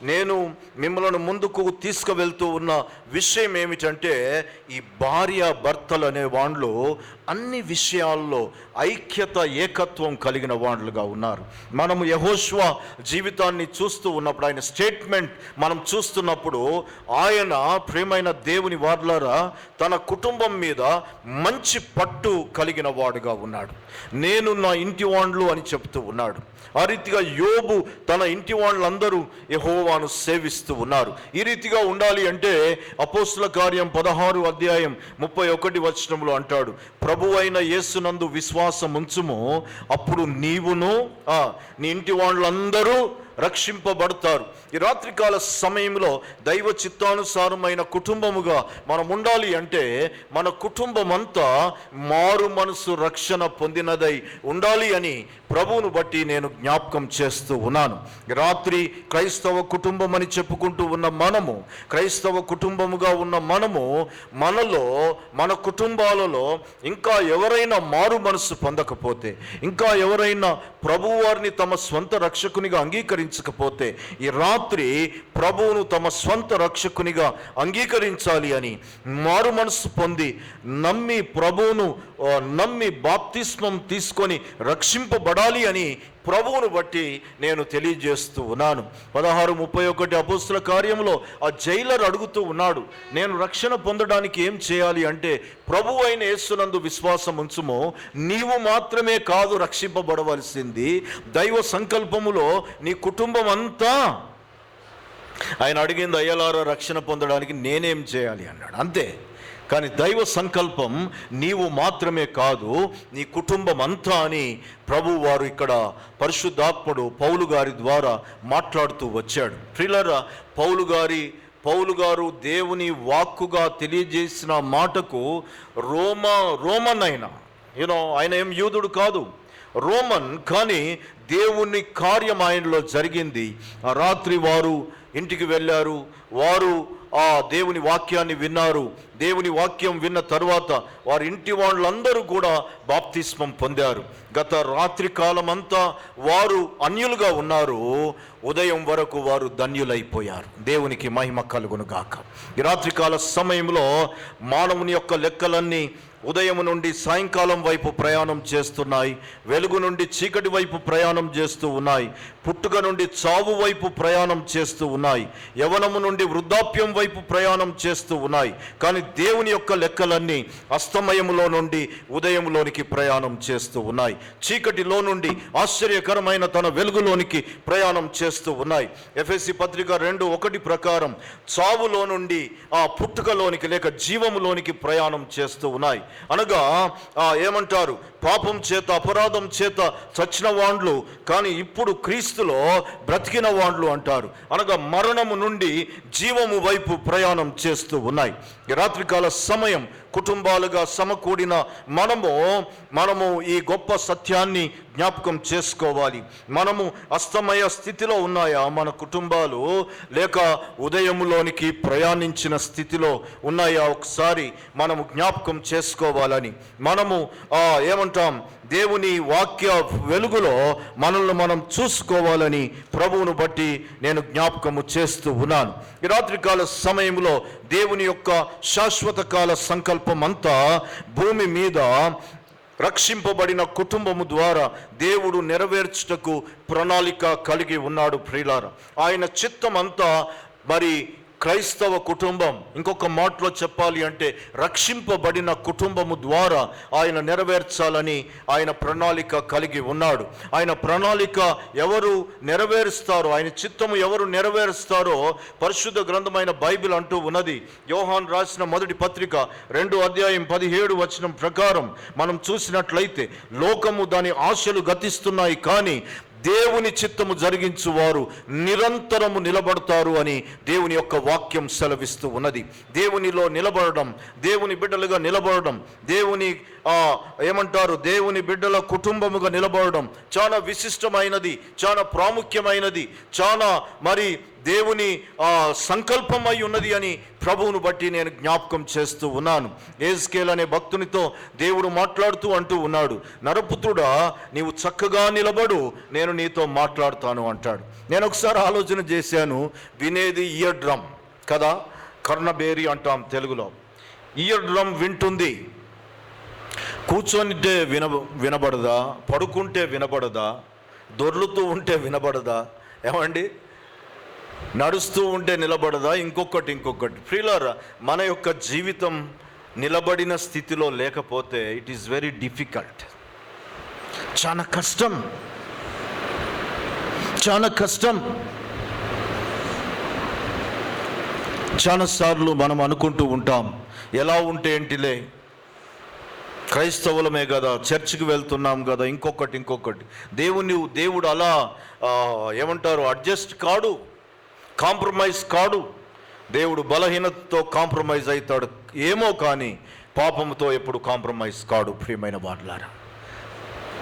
నేను మిమ్మల్ని ముందుకు తీసుకువెళ్తూ ఉన్న విషయం ఏమిటంటే, ఈ భార్యాభర్తలు అనే వాళ్ళు అన్ని విషయాల్లో ఐక్యత, ఏకత్వం కలిగిన వాళ్ళుగా ఉన్నారు. మనము యెహోషువ జీవితాన్ని చూస్తూ ఉన్నప్పుడు, ఆయన స్టేట్మెంట్ మనం చూస్తున్నప్పుడు, ఆయన ప్రియమైన దేవుని వారలారా తన కుటుంబం మీద మంచి పట్టు కలిగిన వాడుగా ఉన్నాడు. నేను నా ఇంటి వాండ్లు అని చెప్తూ ఉన్నాడు. ఆ రీతిగా యోబు తన ఇంటి వాళ్ళందరూ యెహోవాను సేవిస్తూ ఉన్నారు. ఈ రీతిగా ఉండాలి అంటే అపోస్తుల కార్యం 16 అధ్యాయం 31 వచనంలో అంటాడు, ప్రభువైన యేసునందు విశ్వాసం ఉంచుము, అప్పుడు నీవును నీ ఇంటి వాళ్ళందరూ రక్షింపబడతారు. ఈ రాత్రికాల సమయంలో దైవ చిత్తానుసారమైన కుటుంబముగా మనం ఉండాలి అంటే మన కుటుంబం అంతా మారు మనసు రక్షణ పొందినదై ఉండాలి అని ప్రభువును బట్టి నేను జ్ఞాపకం చేస్తూ ఉన్నాను. రాత్రి క్రైస్తవ కుటుంబం అని చెప్పుకుంటూ ఉన్న మనము, క్రైస్తవ కుటుంబముగా ఉన్న మనము, మనలో మన కుటుంబాలలో ఇంకా ఎవరైనా మారు మనసు పొందకపోతే, ఇంకా ఎవరైనా ప్రభువు వారిని తమ స్వంత రక్షకునిగా అంగీకరించకపోతే, ఈ రాత్రి ప్రభువును తమ స్వంత రక్షకునిగా అంగీకరించాలి అని, మారు మనసు పొంది నమ్మి ప్రభువును నమ్మి బాప్తిస్మం తీసుకొని రక్షింపబడాలి అని ప్రభువును బట్టి నేను తెలియజేస్తూ ఉన్నాను. 16:31 అపోస్తుల కార్యంలో ఆ జైలర్ అడుగుతూ ఉన్నాడు, నేను రక్షణ పొందడానికి ఏం చేయాలి అంటే, ప్రభువు అయిన యేసునందు విశ్వాసం ఉంచుమో, నీవు మాత్రమే కాదు రక్షింపబడవలసింది, దైవ సంకల్పములో నీ కుటుంబం అంతా. ఆయన అడిగింది, అయ్యలారా రక్షణ పొందడానికి నేనేం చేయాలి అన్నాడు, అంతే. కానీ దైవ సంకల్పం నీవు మాత్రమే కాదు, నీ కుటుంబం అంతా అని ప్రభు వారు ఇక్కడ పరిశుద్ధాత్ముడు పౌలు గారి ద్వారా మాట్లాడుతూ వచ్చాడు. ప్రియులారా, పౌలు గారు దేవుని వాక్కుగా తెలియజేసిన మాటకు రోమన్ ఆయన ఏం యూదుడు కాదు, రోమన్. కానీ దేవుని కార్యం ఆయనలో జరిగింది. ఆ రాత్రి వారు ఇంటికి వెళ్ళారు, వారు ఆ దేవుని వాక్యాన్ని విన్నారు. దేవుని వాక్యం విన్న తరువాత వారి ఇంటి వాళ్ళందరూ కూడా బాప్తిస్మం పొందారు. గత రాత్రి కాలం అంతా వారు అన్యులుగా ఉన్నారు, ఉదయం వరకు వారు ధన్యులైపోయారు. దేవునికి మహిమ కలుగును గాక. ఈ రాత్రికాల సమయంలో మానవుని యొక్క లెక్కలన్నీ ఉదయం నుండి సాయంకాలం వైపు ప్రయాణం చేస్తున్నాయి, వెలుగు నుండి చీకటి వైపు ప్రయాణం చేస్తూ ఉన్నాయి, పుట్టుక నుండి చావు వైపు ప్రయాణం చేస్తూ ఉన్నాయి, యవనము నుండి వృద్ధాప్యం వైపు ప్రయాణం చేస్తూ ఉన్నాయి. కానీ దేవుని యొక్క లెక్కలన్నీ అస్తమయములో నుండి ఉదయంలోనికి ప్రయాణం చేస్తూ ఉన్నాయి, చీకటిలో నుండి ఆశ్చర్యకరమైన తన వెలుగులోనికి ప్రయాణం చేస్తూ ఉన్నాయి. ఎఫెసీ పత్రిక 2:1 ప్రకారం చావులో నుండి ఆ పుట్టుకలోనికి లేక జీవములోనికి ప్రయాణం చేస్తూ ఉన్నాయి. అనగా ఏమంటారు, పాపం చేత అపరాధం చేత చచ్చిన వాండ్లు, కానీ ఇప్పుడు క్రీస్తులో బ్రతికిన వాండ్లు అంటారు. అనగా మరణము నుండి జీవము వైపు ప్రయాణం చేస్తూ ఉన్నాయి. ఈ రాత్రికాల సమయం కుటుంబాలుగా సమకూడిన మనము ఈ గొప్ప సత్యాన్ని జ్ఞాపకం చేసుకోవాలి. మనము అస్తమయ స్థితిలో ఉన్నాయా మన కుటుంబాలు, లేక ఉదయంలోనికి ప్రయాణించిన స్థితిలో ఉన్నాయా? ఒకసారి మనము జ్ఞాపకం చేసుకోవాలని, మనము ఏమంటాం, దేవుని వాక్య వెలుగులో మనల్ని మనం చూసుకోవాలని ప్రభువును బట్టి నేను జ్ఞాపకము చేస్తూ ఉన్నాను. ఈ రాత్రికాల సమయంలో దేవుని యొక్క శాశ్వత కాల సంకల్పం అంతా భూమి మీద రక్షింపబడిన కుటుంబము ద్వారా దేవుడు నెరవేర్చుటకు ప్రణాళిక కలిగి ఉన్నాడు. ప్రియులారా, ఆయన చిత్తం అంతా మరి క్రైస్తవ కుటుంబం, ఇంకొక మాటలో చెప్పాలి అంటే రక్షింపబడిన కుటుంబము ద్వారా ఆయన నెరవేర్చాలని ఆయన ప్రణాళిక కలిగి ఉన్నాడు. ఆయన ప్రణాళిక ఎవరు నెరవేరుస్తారో, ఆయన చిత్తము ఎవరు నెరవేరుస్తారో పరిశుద్ధ గ్రంథమైన బైబిల్ అంటూ ఉన్నది. యోహాను రాసిన మొదటి పత్రిక 2:17 ప్రకారం మనం చూసినట్లయితే, లోకము దాని ఆశలు గతిస్తున్నాయి, కానీ దేవుని చిత్తము జరిగించువారు నిరంతరము నిలబడతారు అని దేవుని యొక్క వాక్యం సెలవిస్తూ ఉన్నది. దేవునిలో నిలబడడం, దేవుని బిడ్డలుగా నిలబడడం, దేవుని దేవుని బిడ్డల కుటుంబముగా నిలబడడం చాలా విశిష్టమైనది, చాలా ప్రాముఖ్యమైనది, చాలా మరి దేవుని సంకల్పం అయి ఉన్నది అని ప్రభువును బట్టి నేను జ్ఞాపకం చేస్తూ ఉన్నాను. యెహెజ్కేలు అనే భక్తునితో దేవుడు మాట్లాడుతూ అంటూ ఉన్నాడు, నరపుత్రుడా, నీవు చక్కగా నిలబడు, నేను నీతో మాట్లాడుతాను అంటాడు. నేను ఒకసారి ఆలోచన చేశాను, వినేది ఇయర్ డ్రమ్ కదా, కర్ణబేరి అంటాం తెలుగులో. ఇయర్ డ్రమ్ వింటుంది, కూర్చొనింటే వినబడదా, పడుకుంటే వినబడదా, దొర్లుతూ ఉంటే వినబడదా, ఏమండి, నడుస్తూ ఉంటే నిలబడదా, ఇంకొకటి. ప్రియులారా, మన యొక్క జీవితం నిలబడిన స్థితిలో లేకపోతే ఇట్ ఈస్ వెరీ డిఫికల్ట్, చాలా కష్టం. చాలాసార్లు మనం అనుకుంటూ ఉంటాం, ఎలా ఉంటే ఏంటిలే, క్రైస్తవులమే కదా, చర్చికి వెళ్తున్నాం కదా, ఇంకొకటి. దేవుడు అలా అడ్జస్ట్ కాడు, కాంప్రమైజ్ కాడు. దేవుడు బలహీనతతో కాంప్రమైజ్ అవుతాడు ఏమో, కానీ పాపంతో ఎప్పుడు కాంప్రమైజ్ కాడు. ప్రియమైన వారలారా,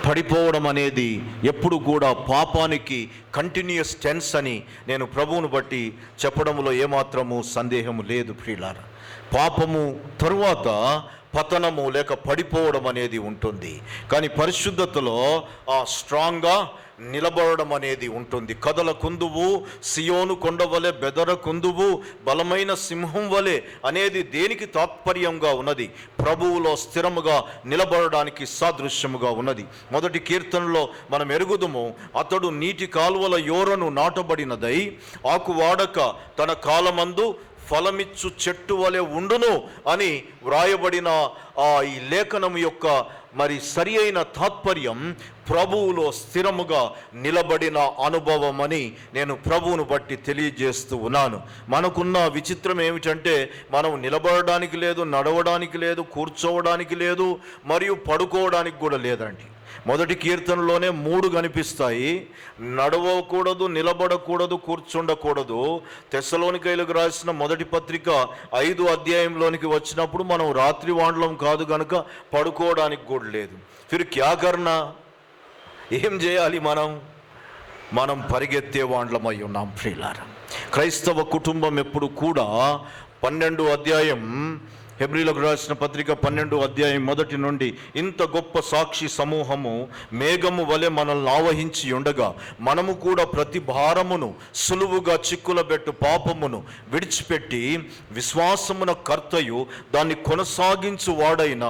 పడిపోవడం అనేది ఎప్పుడు కూడా పాపానికి కంటిన్యూస్ టెన్స్ అని నేను ప్రభువును బట్టి చెప్పడంలో ఏమాత్రము సందేహము లేదు. ప్రియులారా, పాపము తరువాత పతనము లేక పడిపోవడం అనేది ఉంటుంది, కానీ పరిశుద్ధతలో స్ట్రాంగ్గా నిలబడడం అనేది ఉంటుంది. కదల కుందువు, సియోను కొండ వలె బెదర కుందువు, బలమైన సింహం వలె అనేది దేనికి తాత్పర్యంగా ఉన్నది? ప్రభువులో స్థిరముగా నిలబడడానికి సాదృశ్యముగా ఉన్నది. మొదటి కీర్తనలో మనం ఎరుగుదుము, అతడు నీటి కాలువల యోరను నాటబడినదై ఆకు వాడక తన కాలమందు ఫలమిచ్చు చెట్టు వలె ఉండును అని వ్రాయబడిన ఈ లేఖనం యొక్క మరి సరి అయిన తాత్పర్యం ప్రభువులో స్థిరముగా నిలబడిన అనుభవం అని నేను ప్రభువును బట్టి తెలియజేస్తూ ఉన్నాను. మనకున్న విచిత్రం ఏమిటంటే, మనం నిలబడడానికి లేదు, నడవడానికి లేదు, కూర్చోవడానికి లేదు, మరియు పడుకోవడానికి కూడా లేదండి. మొదటి కీర్తనలోనే 3 కనిపిస్తాయి. నడవకూడదు, నిలబడకూడదు, కూర్చుండకూడదు. తెస్సలోనికైలకు రాసిన మొదటి పత్రిక 5వ అధ్యాయంలోనికి వచ్చినప్పుడు మనం రాత్రి వాండ్లం కాదు కనుక పడుకోవడానికి కూడా లేదు. ఫిర్ క్యా కర్నా, ఏం చేయాలి? మనం పరిగెత్తే వాండ్లమై ఉన్నాం. ప్రియులారా, క్రైస్తవ కుటుంబం ఎప్పుడు కూడా 12వ అధ్యాయం, హెబ్రీలకు రాసిన పత్రిక 12వ అధ్యాయం 1 నుండి, ఇంత గొప్ప సాక్షి సమూహము మేఘము వలె మనల్ని ఆవహించి ఉండగా మనము కూడా ప్రతి భారమును సులువుగా చిక్కులబెట్టు పాపమును విడిచిపెట్టి విశ్వాసమున కర్తయు దాన్ని కొనసాగించు వాడైన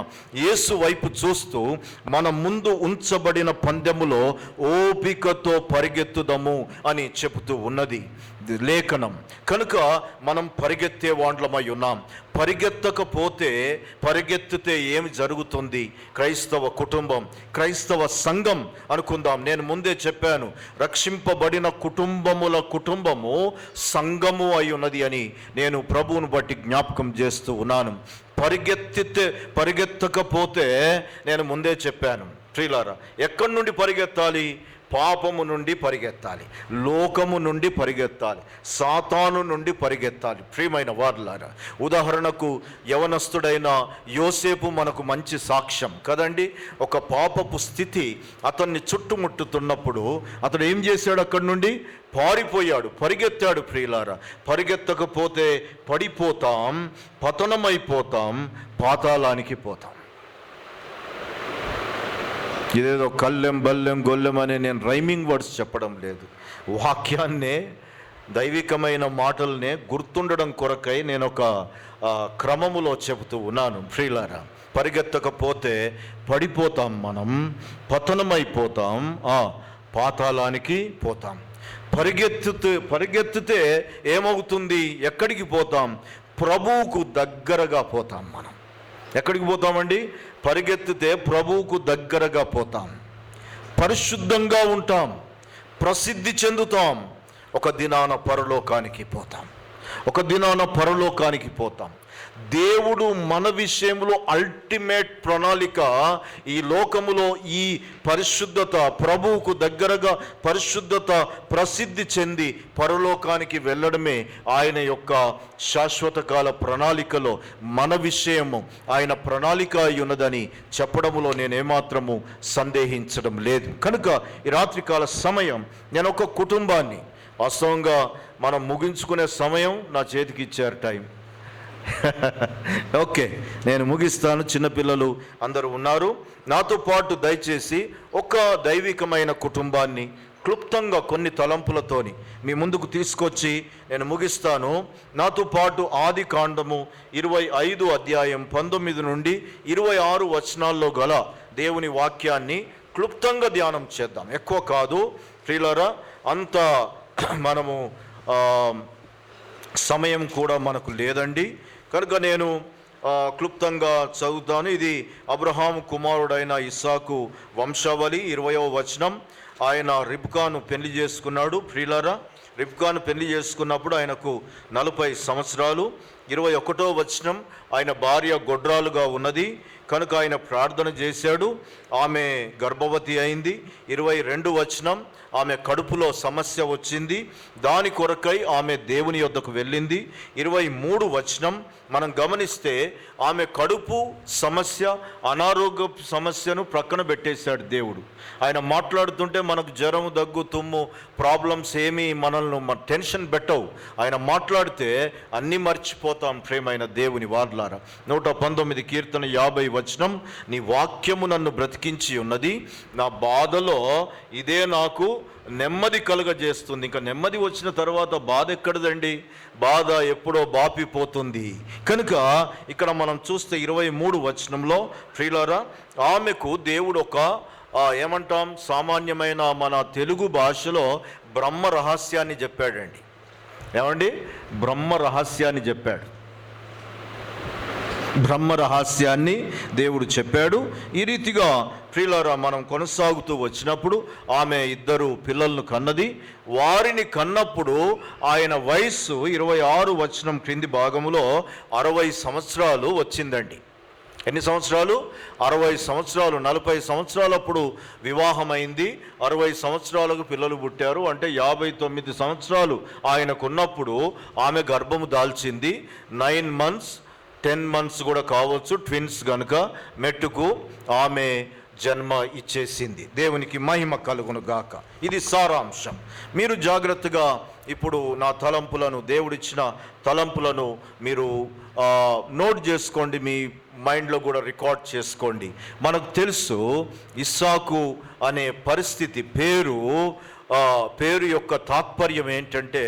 యేసు వైపు చూస్తూ మన ముందు ఉంచబడిన పందెములో ఓపికతో పరిగెత్తుదము అని చెబుతూ ఉన్నది లేఖనం. కనుక మనం పరిగెత్తే వాండ్లమై ఉన్నాం. పరిగెత్తితే ఏమి జరుగుతుంది? క్రైస్తవ కుటుంబం, క్రైస్తవ సంఘం అనుకుందాం. నేను ముందే చెప్పాను, రక్షింపబడిన కుటుంబము సంఘము అయి ఉన్నది అని నేను ప్రభువును బట్టి జ్ఞాపకం చేస్తూ ఉన్నాను. పరిగెత్తకపోతే నేను ముందే చెప్పాను, ప్రియులారా, ఎక్కడి నుండి పరిగెత్తాలి? పాపము నుండి పరిగెత్తాలి, లోకము నుండి పరిగెత్తాలి, సాతాను నుండి పరిగెత్తాలి. ప్రియమైన వారలారా, ఉదాహరణకు యవనస్తుడైన యోసేపు మనకు మంచి సాక్ష్యం కదండి. ఒక పాపపు స్థితి అతన్ని చుట్టుముట్టుతున్నప్పుడు అతడు ఏం చేశాడు? అక్కడి నుండి పారిపోయాడు, పరిగెత్తాడు. ప్రియులారా, పరిగెత్తకపోతే పడిపోతాం, పతనమైపోతాం, పాతాళానికి పోతాం. ఇదేదో కళ్ళెం బల్లెం గొల్లెం అనే నేను రైమింగ్ వర్డ్స్ చెప్పడం లేదు. వాక్యాన్నే, దైవికమైన మాటల్నే గుర్తుండడం కొరకై నేను ఒక క్రమములో చెబుతూ ఉన్నాను. ప్రియులారా, పరిగెత్తకపోతే పడిపోతాం, మనం పతనమైపోతాం, పాతాళానికి పోతాం. పరిగెత్తితే ఏమవుతుంది? ఎక్కడికి పోతాం? ప్రభువుకు దగ్గరగా పోతాం. మనం ఎక్కడికి పోతామండి? పరిగెత్తితే ప్రభువుకు దగ్గరగా పోతాం, పరిశుద్ధంగా ఉంటాం, ప్రసిద్ధి చెందుతాం. ఒక దినాన పరలోకానికి పోతాం. దేవుడు మన విషయంలో అల్టిమేట్ ప్రణాళిక ఈ లోకములో ఈ పరిశుద్ధత, ప్రభువుకు దగ్గరగా పరిశుద్ధత ప్రసిద్ధి చెంది పరలోకానికి వెళ్ళడమే ఆయన యొక్క శాశ్వత కాల ప్రణాళికలో మన విషయము ఆయన ప్రణాళిక అయి ఉన్నదని చెప్పడములో నేనేమాత్రము సందేహించడం లేదు. కనుక ఈ రాత్రికాల సమయం నేను ఒక కుటుంబాన్ని, వాస్తవంగా మనం ముగించుకునే సమయం నా చేతికి ఇచ్చారు టైం. ఓకే, నేను ముగిస్తాను. చిన్నపిల్లలు అందరూ ఉన్నారు నాతో పాటు. దయచేసి ఒక దైవికమైన కుటుంబాన్ని క్లుప్తంగా కొన్ని తలంపులతోని మీ ముందుకు తీసుకొచ్చి నేను ముగిస్తాను. నాతో పాటు ఆది కాండము 25 అధ్యాయం 19 నుండి 26 వచనాల్లో గల దేవుని వాక్యాన్ని క్లుప్తంగా ధ్యానం చేద్దాం. ఎక్కువ కాదు ప్రియులారా, అంత మనము సమయం కూడా మనకు లేదండి. కనుక నేను క్లుప్తంగా చదువుతాను. ఇది అబ్రహాము కుమారుడైన ఇస్సాకు వంశావళి. 20వ వచనం. ఆయన రిబ్కాను పెళ్లి చేసుకున్నాడు. ప్రియులారా, రిబ్కాను పెళ్లి చేసుకున్నప్పుడు ఆయనకు 40 సంవత్సరాలు. 21వ వచనం. ఆయన భార్య గొడ్రాలుగా ఉన్నది కనుక ఆయన ప్రార్థన చేశాడు, ఆమె గర్భవతి అయింది. 22 వచనం. ఆమె కడుపులో సమస్య వచ్చింది, దాని కొరకై ఆమె దేవుని యొద్దకు వెళ్ళింది. 23 వచనం మనం గమనిస్తే ఆమె కడుపు సమస్య, అనారోగ్య సమస్యను ప్రక్కన పెట్టేశాడు దేవుడు. ఆయన మాట్లాడుతుంటే మనకు జ్వరం, దగ్గు, తుమ్ము ప్రాబ్లమ్స్ ఏమీ మనల్ని టెన్షన్ పెట్టవు. ఆయన మాట్లాడితే అన్నీ మర్చిపోతాం. ప్రేమైన దేవుని వార్లారా, 119 కీర్తన 50 వచనం. నీ వాక్యము నన్ను బ్రతికించి ఉన్నది, నా బాధలో ఇదే నాకు నెమ్మది కలుగజేస్తుంది. ఇంకా నెమ్మది వచ్చిన తర్వాత బాధ ఎక్కడదండి? బాధ ఎప్పుడో బాపిపోతుంది. కనుక ఇక్కడ మనం చూస్తే 23 వచనంలో ప్రియులారా, ఆమెకు దేవుడు ఒక ఏమంటాం, సామాన్యమైన మన తెలుగు భాషలో బ్రహ్మ రహస్యాన్ని చెప్పాడండి. ఏమండి? బ్రహ్మ రహస్యాన్ని చెప్పాడు. బ్రహ్మ రహస్యాన్ని దేవుడు చెప్పాడు. ఈ రీతిగా ప్రియులారా మనం కొనసాగుతూ వచ్చినప్పుడు ఆమె 2 పిల్లలను కన్నది. వారిని కన్నప్పుడు ఆయన వయస్సు 26 వచనం క్రింది భాగములో 60 సంవత్సరాలు వచ్చిందండి. ఎన్ని సంవత్సరాలు? 60 సంవత్సరాలు. 40 సంవత్సరాలప్పుడు వివాహమైంది, 60 సంవత్సరాలకు పిల్లలు పుట్టారు. అంటే 59 సంవత్సరాలు ఆయనకున్నప్పుడు ఆమె గర్భము దాల్చింది. 9 months 10 months కూడా కావచ్చు, ట్విన్స్ గనుక మెట్టుకు ఆమె జన్మ ఇచ్చేసింది. దేవునికి మహిమ కలుగును గాక. ఇది సారాంశం. మీరు జాగ్రత్తగా ఇప్పుడు నా తలంపులను, దేవుడిచ్చిన తలంపులను మీరు నోట్ చేసుకోండి, మీ మైండ్లో కూడా రికార్డ్ చేసుకోండి. మనకు తెలుసు ఇస్సాకు అనే పరిస్థితి, పేరు యొక్క తాత్పర్యం ఏంటంటే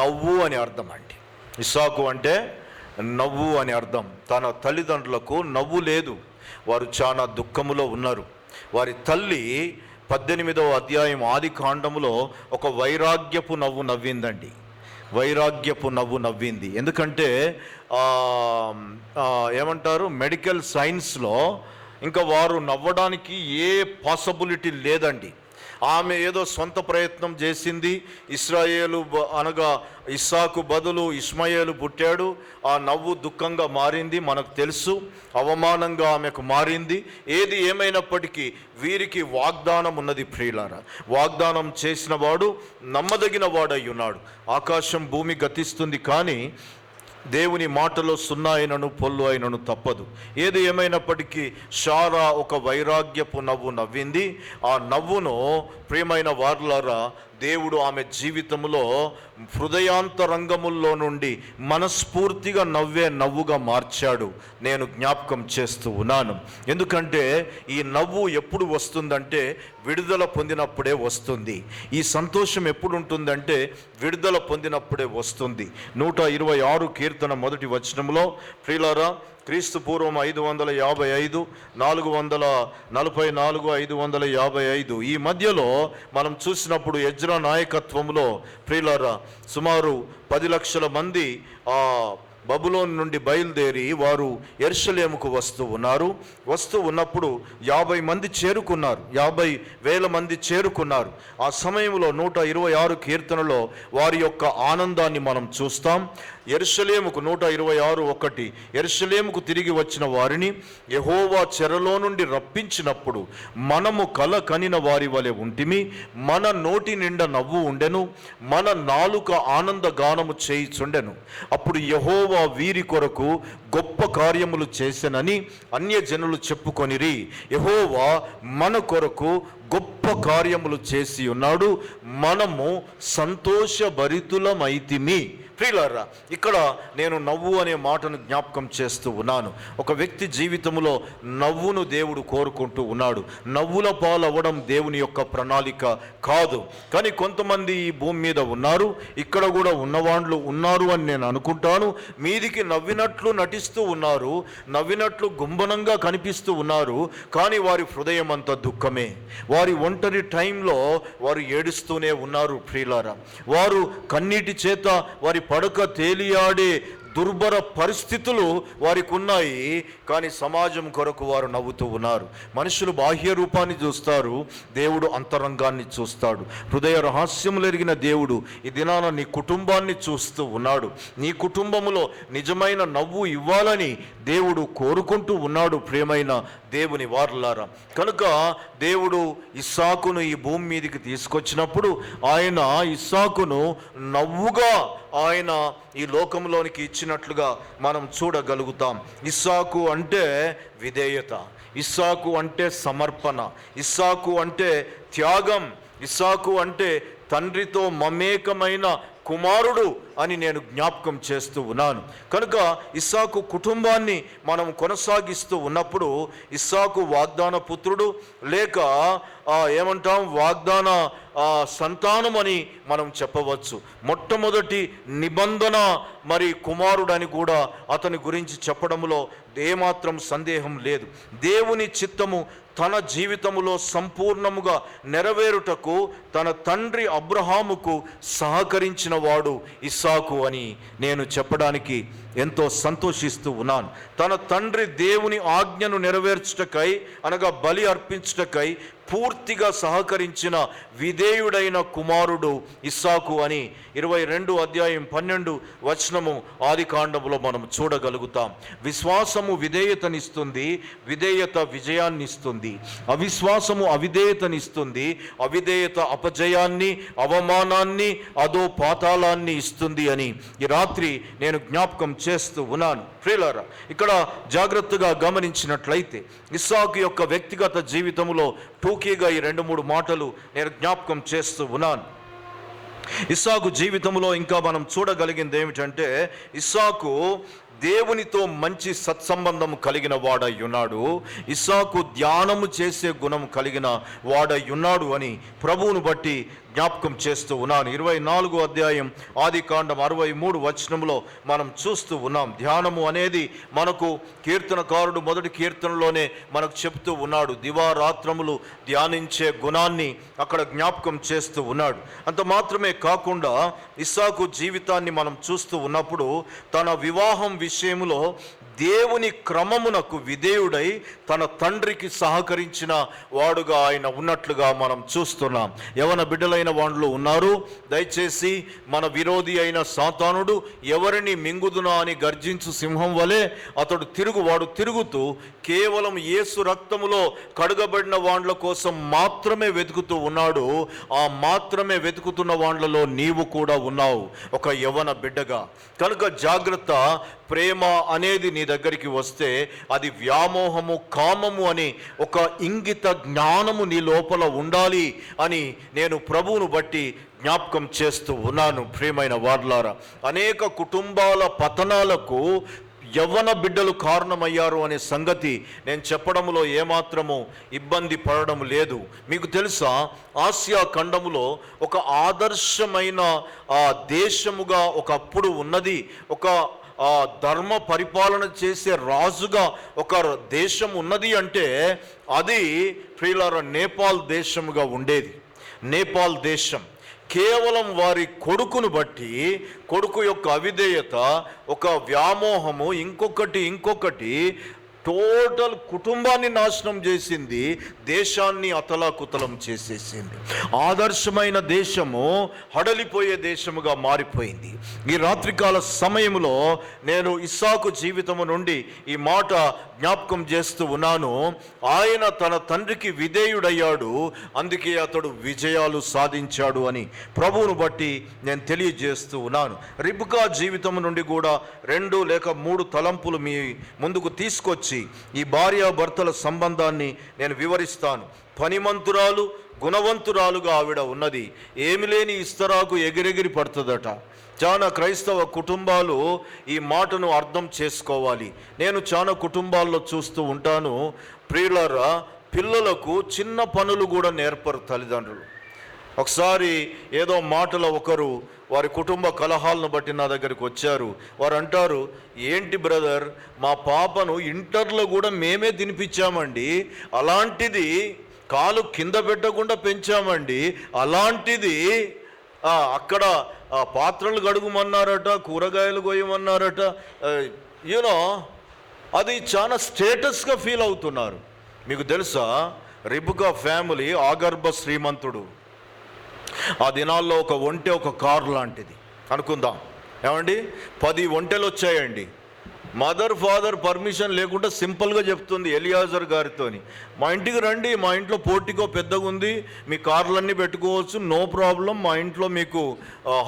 నవ్వు అని అర్థం అండి. ఇస్సాకు అంటే నవ్వు అని అర్థం. తన తల్లిదండ్రులకు నవ్వు లేదు, వారు చాలా దుఃఖములో ఉన్నారు. వారి తల్లి 18వ అధ్యాయం ఆది కాండములో ఒక వైరాగ్యపు నవ్వు నవ్విందండి. వైరాగ్యపు నవ్వు నవ్వింది. ఎందుకంటే ఏమంటారు, మెడికల్ సైన్స్లో ఇంకా వారు నవ్వడానికి ఏ పాసిబిలిటీ లేదండి. ఆమె ఏదో సొంత ప్రయత్నం చేసింది. ఇశ్రాయేలు అనగా ఇస్సాకు బదులు ఇష్మాయేలు పుట్టాడు. ఆ నవ్వు దుఃఖంగా మారింది, మనకు తెలుసు. అవమానంగా ఆమెకు మారింది. ఏది ఏమైనప్పటికీ వీరికి వాగ్దానం ఉన్నది ప్రియులారా. వాగ్దానం చేసిన వాడు నమ్మదగిన వాడై ఉన్నాడు. ఆకాశం భూమి గతిస్తుంది, కానీ దేవుని మాటలో సున్నా అయినను పొల్లు అయినను తప్పదు. ఏది ఏమైనప్పటికీ శారా ఒక వైరాగ్యపు నవ్వు నవ్వింది. ఆ నవ్వును ప్రియమైన వారులారా దేవుడు ఆమె జీవితంలో హృదయాంతరంగముల్లో నుండి మనస్ఫూర్తిగా నవ్వే నవ్వుగా మార్చాడు. నేను జ్ఞాపకం చేస్తూ ఉన్నాను. ఎందుకంటే ఈ నవ్వు ఎప్పుడు వస్తుందంటే విడుదల పొందినప్పుడే వస్తుంది. ఈ సంతోషం ఎప్పుడు ఉంటుందంటే విడుదల పొందినప్పుడే వస్తుంది. 126 కీర్తన 1వ వచనంలో ప్రియులారా, క్రీస్తు పూర్వం 555, 444, 555 ఈ మధ్యలో మనం చూసినప్పుడు ఎజ్రా నాయకత్వంలో ప్రియులారా సుమారు 10 లక్షల మంది బబులోన్ నుండి బయలుదేరి వారు యెరూషలేముకు వస్తూ ఉన్నప్పుడు 50 మంది చేరుకున్నారు. 50,000 మంది చేరుకున్నారు. ఆ సమయంలో 126 కీర్తనలో వారి యొక్క ఆనందాన్ని మనం చూస్తాం. యెరూషలేముకు 126:1 యెరూషలేముకు తిరిగి వచ్చిన వారిని యెహోవా చెరలో నుండి రప్పించినప్పుడు మనము కల కనిన వారి వలె ఉంటిమి, మన నోటి నిండా నవ్వు ఉండెను, మన నాలుక ఆనంద గానము చేయుచుండెను. అప్పుడు యెహోవా వీరి కొరకు గొప్ప కార్యములు చేసెనని అన్యజనులు చెప్పుకొనిరి. యెహోవా మన కొరకు గొప్ప కార్యములు చేసి ఉన్నాడు, మనము సంతోషభరితులమైతిమి. ప్రియులారా, ఇక్కడ నేను నవ్వు అనే మాటను జ్ఞాపకం చేస్తూ ఉన్నాను. ఒక వ్యక్తి జీవితంలో నవ్వును దేవుడు కోరుకుంటూ ఉన్నాడు. నవ్వుల పాలవ్వడం దేవుని యొక్క ప్రణాళిక కాదు. కానీ కొంతమంది ఈ భూమి మీద ఉన్నారు, ఇక్కడ కూడా ఉన్నవాళ్ళు ఉన్నారు అని నేను అనుకుంటాను. మీదికి నవ్వినట్లు నటిస్తూ ఉన్నారు, నవ్వినట్లు గుంబనంగా కనిపిస్తూ ఉన్నారు, కానీ వారి హృదయం అంతా దుఃఖమే. వారి ఒంటరి టైంలో వారు ఏడుస్తూనే ఉన్నారు. ప్రియులారా, వారు కన్నీటి చేత వారి పడక తేలియాడే దుర్భర పరిస్థితులు వారికి ఉన్నాయి, కానీ సమాజం కొరకు వారు నవ్వుతూ ఉన్నారు. మనుషులు బాహ్య రూపాన్ని చూస్తారు, దేవుడు అంతరంగాన్ని చూస్తాడు. హృదయ రహస్యములు ఎరిగిన దేవుడు ఈ దినాన నీ కుటుంబాన్ని చూస్తూ ఉన్నాడు. నీ కుటుంబములో నిజమైన నవ్వు ఇవ్వాలని దేవుడు కోరుకుంటూ ఉన్నాడు. ప్రియమైన దేవుని వారలారా, కనుక దేవుడు ఇస్సాకును ఈ భూమి మీదకి తీసుకొచ్చినప్పుడు ఆయన ఇస్సాకును నవ్వుగా ఆయన ఈ లోకంలోనికి ఇచ్చినట్లుగా మనం చూడగలుగుతాం. ఇస్సాకు అంటే విధేయత, ఇస్సాకు అంటే సమర్పణ, ఇస్సాకు అంటే త్యాగం, ఇస్సాకు అంటే తండ్రితో మమేకమైన కుమారుడు అని నేను జ్ఞాపకం చేస్తూ ఉన్నాను. కనుక ఇస్సాకు కుటుంబాన్ని మనం కొనసాగిస్తూ ఉన్నప్పుడు ఇస్సాకు వాగ్దాన పుత్రుడు లేక ఏమంటాం వాగ్దాన సంతానం అని మనం చెప్పవచ్చు. మొట్టమొదటి నిబంధన మరి కుమారుడని కూడా అతని గురించి చెప్పడంలో ఏమాత్రం సందేహం లేదు. దేవుని చిత్తము తన జీవితములో సంపూర్ణముగా నెరవేరుటకు తన తండ్రి అబ్రహాముకు సహకరించిన వాడు ఇస్సాకు అని నేను చెప్పడానికి ఎంతో సంతోషిస్తూ ఉన్నాను. తన తండ్రి దేవుని ఆజ్ఞను నెరవేర్చుటకై అనగా బలి అర్పించుటకై పూర్తిగా సహకరించిన విధేయుడైన కుమారుడు ఇస్సాకు అని 22:12 ఆదికాండములో మనం చూడగలుగుతాం. విశ్వాసము విధేయతనిస్తుంది, విధేయత విజయాన్నిస్తుంది. అవిశ్వాసము అవిధేయతనిస్తుంది, అవిధేయత అపజయాన్ని, అవమానాన్ని, అదో పాతాళాన్ని ఇస్తుంది అని ఈ రాత్రి నేను జ్ఞాపకం చేస్తూ ఉన్నాను. ప్రియులారా, ఇక్కడ జాగ్రత్తగా గమనించినట్లయితే ఇస్సాకు యొక్క వ్యక్తిగత జీవితంలో టూకీగా ఈ 2-3 మాటలు నేను జ్ఞాపకం చేస్తూ ఉన్నాను. ఇస్సాకు జీవితంలో ఇంకా మనం చూడగలిగింది ఏమిటంటే ఇస్సాకు దేవునితో మంచి సత్సంబంధం కలిగిన వాడై ఉన్నాడు. ఇస్సాకు ధ్యానము చేసే గుణం కలిగిన వాడై ఉన్నాడు అని ప్రభువును బట్టి జ్ఞాపకం చేస్తూ ఉన్నాను. 24 ఆదికాండం 63 మనం చూస్తూ ఉన్నాం. ధ్యానము అనేది మనకు కీర్తనకారుడు మొదటి కీర్తనలోనే మనకు చెప్తూ ఉన్నాడు. దివారాత్రములు ధ్యానించే గుణాన్ని అక్కడ జ్ఞాపకం చేస్తూ ఉన్నాడు. అంత మాత్రమే కాకుండా ఇస్సాకు జీవితాన్ని మనం చూస్తూ ఉన్నప్పుడు తన వివాహం విషయంలో దేవుని క్రమమునకు విధేయుడై తన తండ్రికి సహకరించిన వాడుగా ఆయన ఉన్నట్లుగా మనం చూస్తున్నాం. యవన బిడ్డలైన వాళ్ళు ఉన్నారు. దయచేసి మన విరోధి అయిన సాతానుడు ఎవరిని మింగుదునా అని గర్జించు సింహం వలె అతడు తిరుగుతూ కేవలం యేసు రక్తములో కడుగబడిన వాళ్ళ కోసం మాత్రమే వెతుకుతూ ఉన్నాడు. ఆ మాత్రమే వెతుకుతున్న వాళ్ళలో నీవు కూడా ఉన్నావు ఒక యవన బిడ్డగా. కనుక జాగ్రత్త. ప్రేమ అనేది నీ దగ్గరికి వస్తే అది వ్యామోహము, కామము అని ఒక ఇంగిత జ్ఞానము నీ లోపల ఉండాలి అని నేను ప్రభువును బట్టి జ్ఞాపకం చేస్తూ ఉన్నాను. ప్రియమైన వార్లారా, అనేక కుటుంబాల పతనాలకు యవ్వన బిడ్డలు కారణమయ్యారు అనే సంగతి నేను చెప్పడంలో ఏమాత్రము ఇబ్బంది పడడం లేదు. మీకు తెలుసా, ఆసియా ఖండములో ఒక ఆదర్శమైన దేశముగా ఒకప్పుడు ఉన్నది. ఒక ధర్మ పరిపాలన చేసే రాజుగా ఒక దేశం ఉన్నది అంటే అది ప్రియులారా నేపాల్ దేశముగా ఉండేది. నేపాల్ దేశం కేవలం వారి కొడుకును బట్టి, కొడుకు యొక్క అవిధేయత, ఒక వ్యామోహము, ఇంకొకటి టోటల్ కుటుంబాన్ని నాశనం చేసింది, దేశాన్ని అతలాకుతలం చేసేసింది. ఆదర్శమైన దేశము హడలిపోయే దేశముగా మారిపోయింది. ఈ రాత్రికాల సమయంలో నేను ఇస్సాకు జీవితము నుండి ఈ మాట జ్ఞాపకం చేస్తూ ఉన్నాను. ఆయన తన తండ్రికి విధేయుడయ్యాడు, అందుకే అతడు విజయాలు సాధించాడు అని ప్రభువును బట్టి నేను తెలియజేస్తూ ఉన్నాను. రిబ్కా జీవితం నుండి కూడా 2 లేక 3 తలంపులు మీ ముందుకు తీసుకొచ్చి ఈ భార్యాభర్తల సంబంధాన్ని నేను వివరిస్తాను. పనిమంతురాలు, గుణవంతురాలుగా ఆవిడ ఉన్నది. ఏమి లేని ఇస్తరాకు ఎగిరెగిరి పడుతుందట. చాలా క్రైస్తవ కుటుంబాలు ఈ మాటను అర్థం చేసుకోవాలి. నేను చాలా కుటుంబాల్లో చూస్తూ ఉంటాను, ప్రియులారా, పిల్లలకు చిన్న పనులు కూడా నేర్పరు తల్లిదండ్రులు. ఒకసారి ఏదో మాటలో ఒకరు వారి కుటుంబ కలహాలను బట్టి నా దగ్గరికి వచ్చారు. వారు అంటారు, ఏంటి బ్రదర్, మా పాపను ఇంటర్లో కూడా మేమే తినిపించామండి, అలాంటిది కాలు కింద పెట్టకుండా పెంచామండి, అలాంటిది అక్కడ పాత్రలు కడుగుమన్నారట, కూరగాయలు కొయ్యమన్నారట. యూనో అది చాలా స్టేటస్గా ఫీల్ అవుతున్నారు. మీకు తెలుసా, రిబ్కా ఫ్యామిలీ ఆగర్భ శ్రీమంతుడు. ఆ దినాల్లో ఒక ఒంటె ఒక కారు లాంటిది అనుకుందాం. ఏమండి, 10 ఒంటెలు వచ్చాయండి. మదర్ ఫాదర్ పర్మిషన్ లేకుండా సింపుల్గా చెప్తుంది ఎలియాజర్ గారితోని, మా ఇంటికి రండి, మా ఇంట్లో పోర్టికో పెద్దగా ఉంది, మీ కార్లన్నీ పెట్టుకోవచ్చు, నో ప్రాబ్లం, మా ఇంట్లో మీకు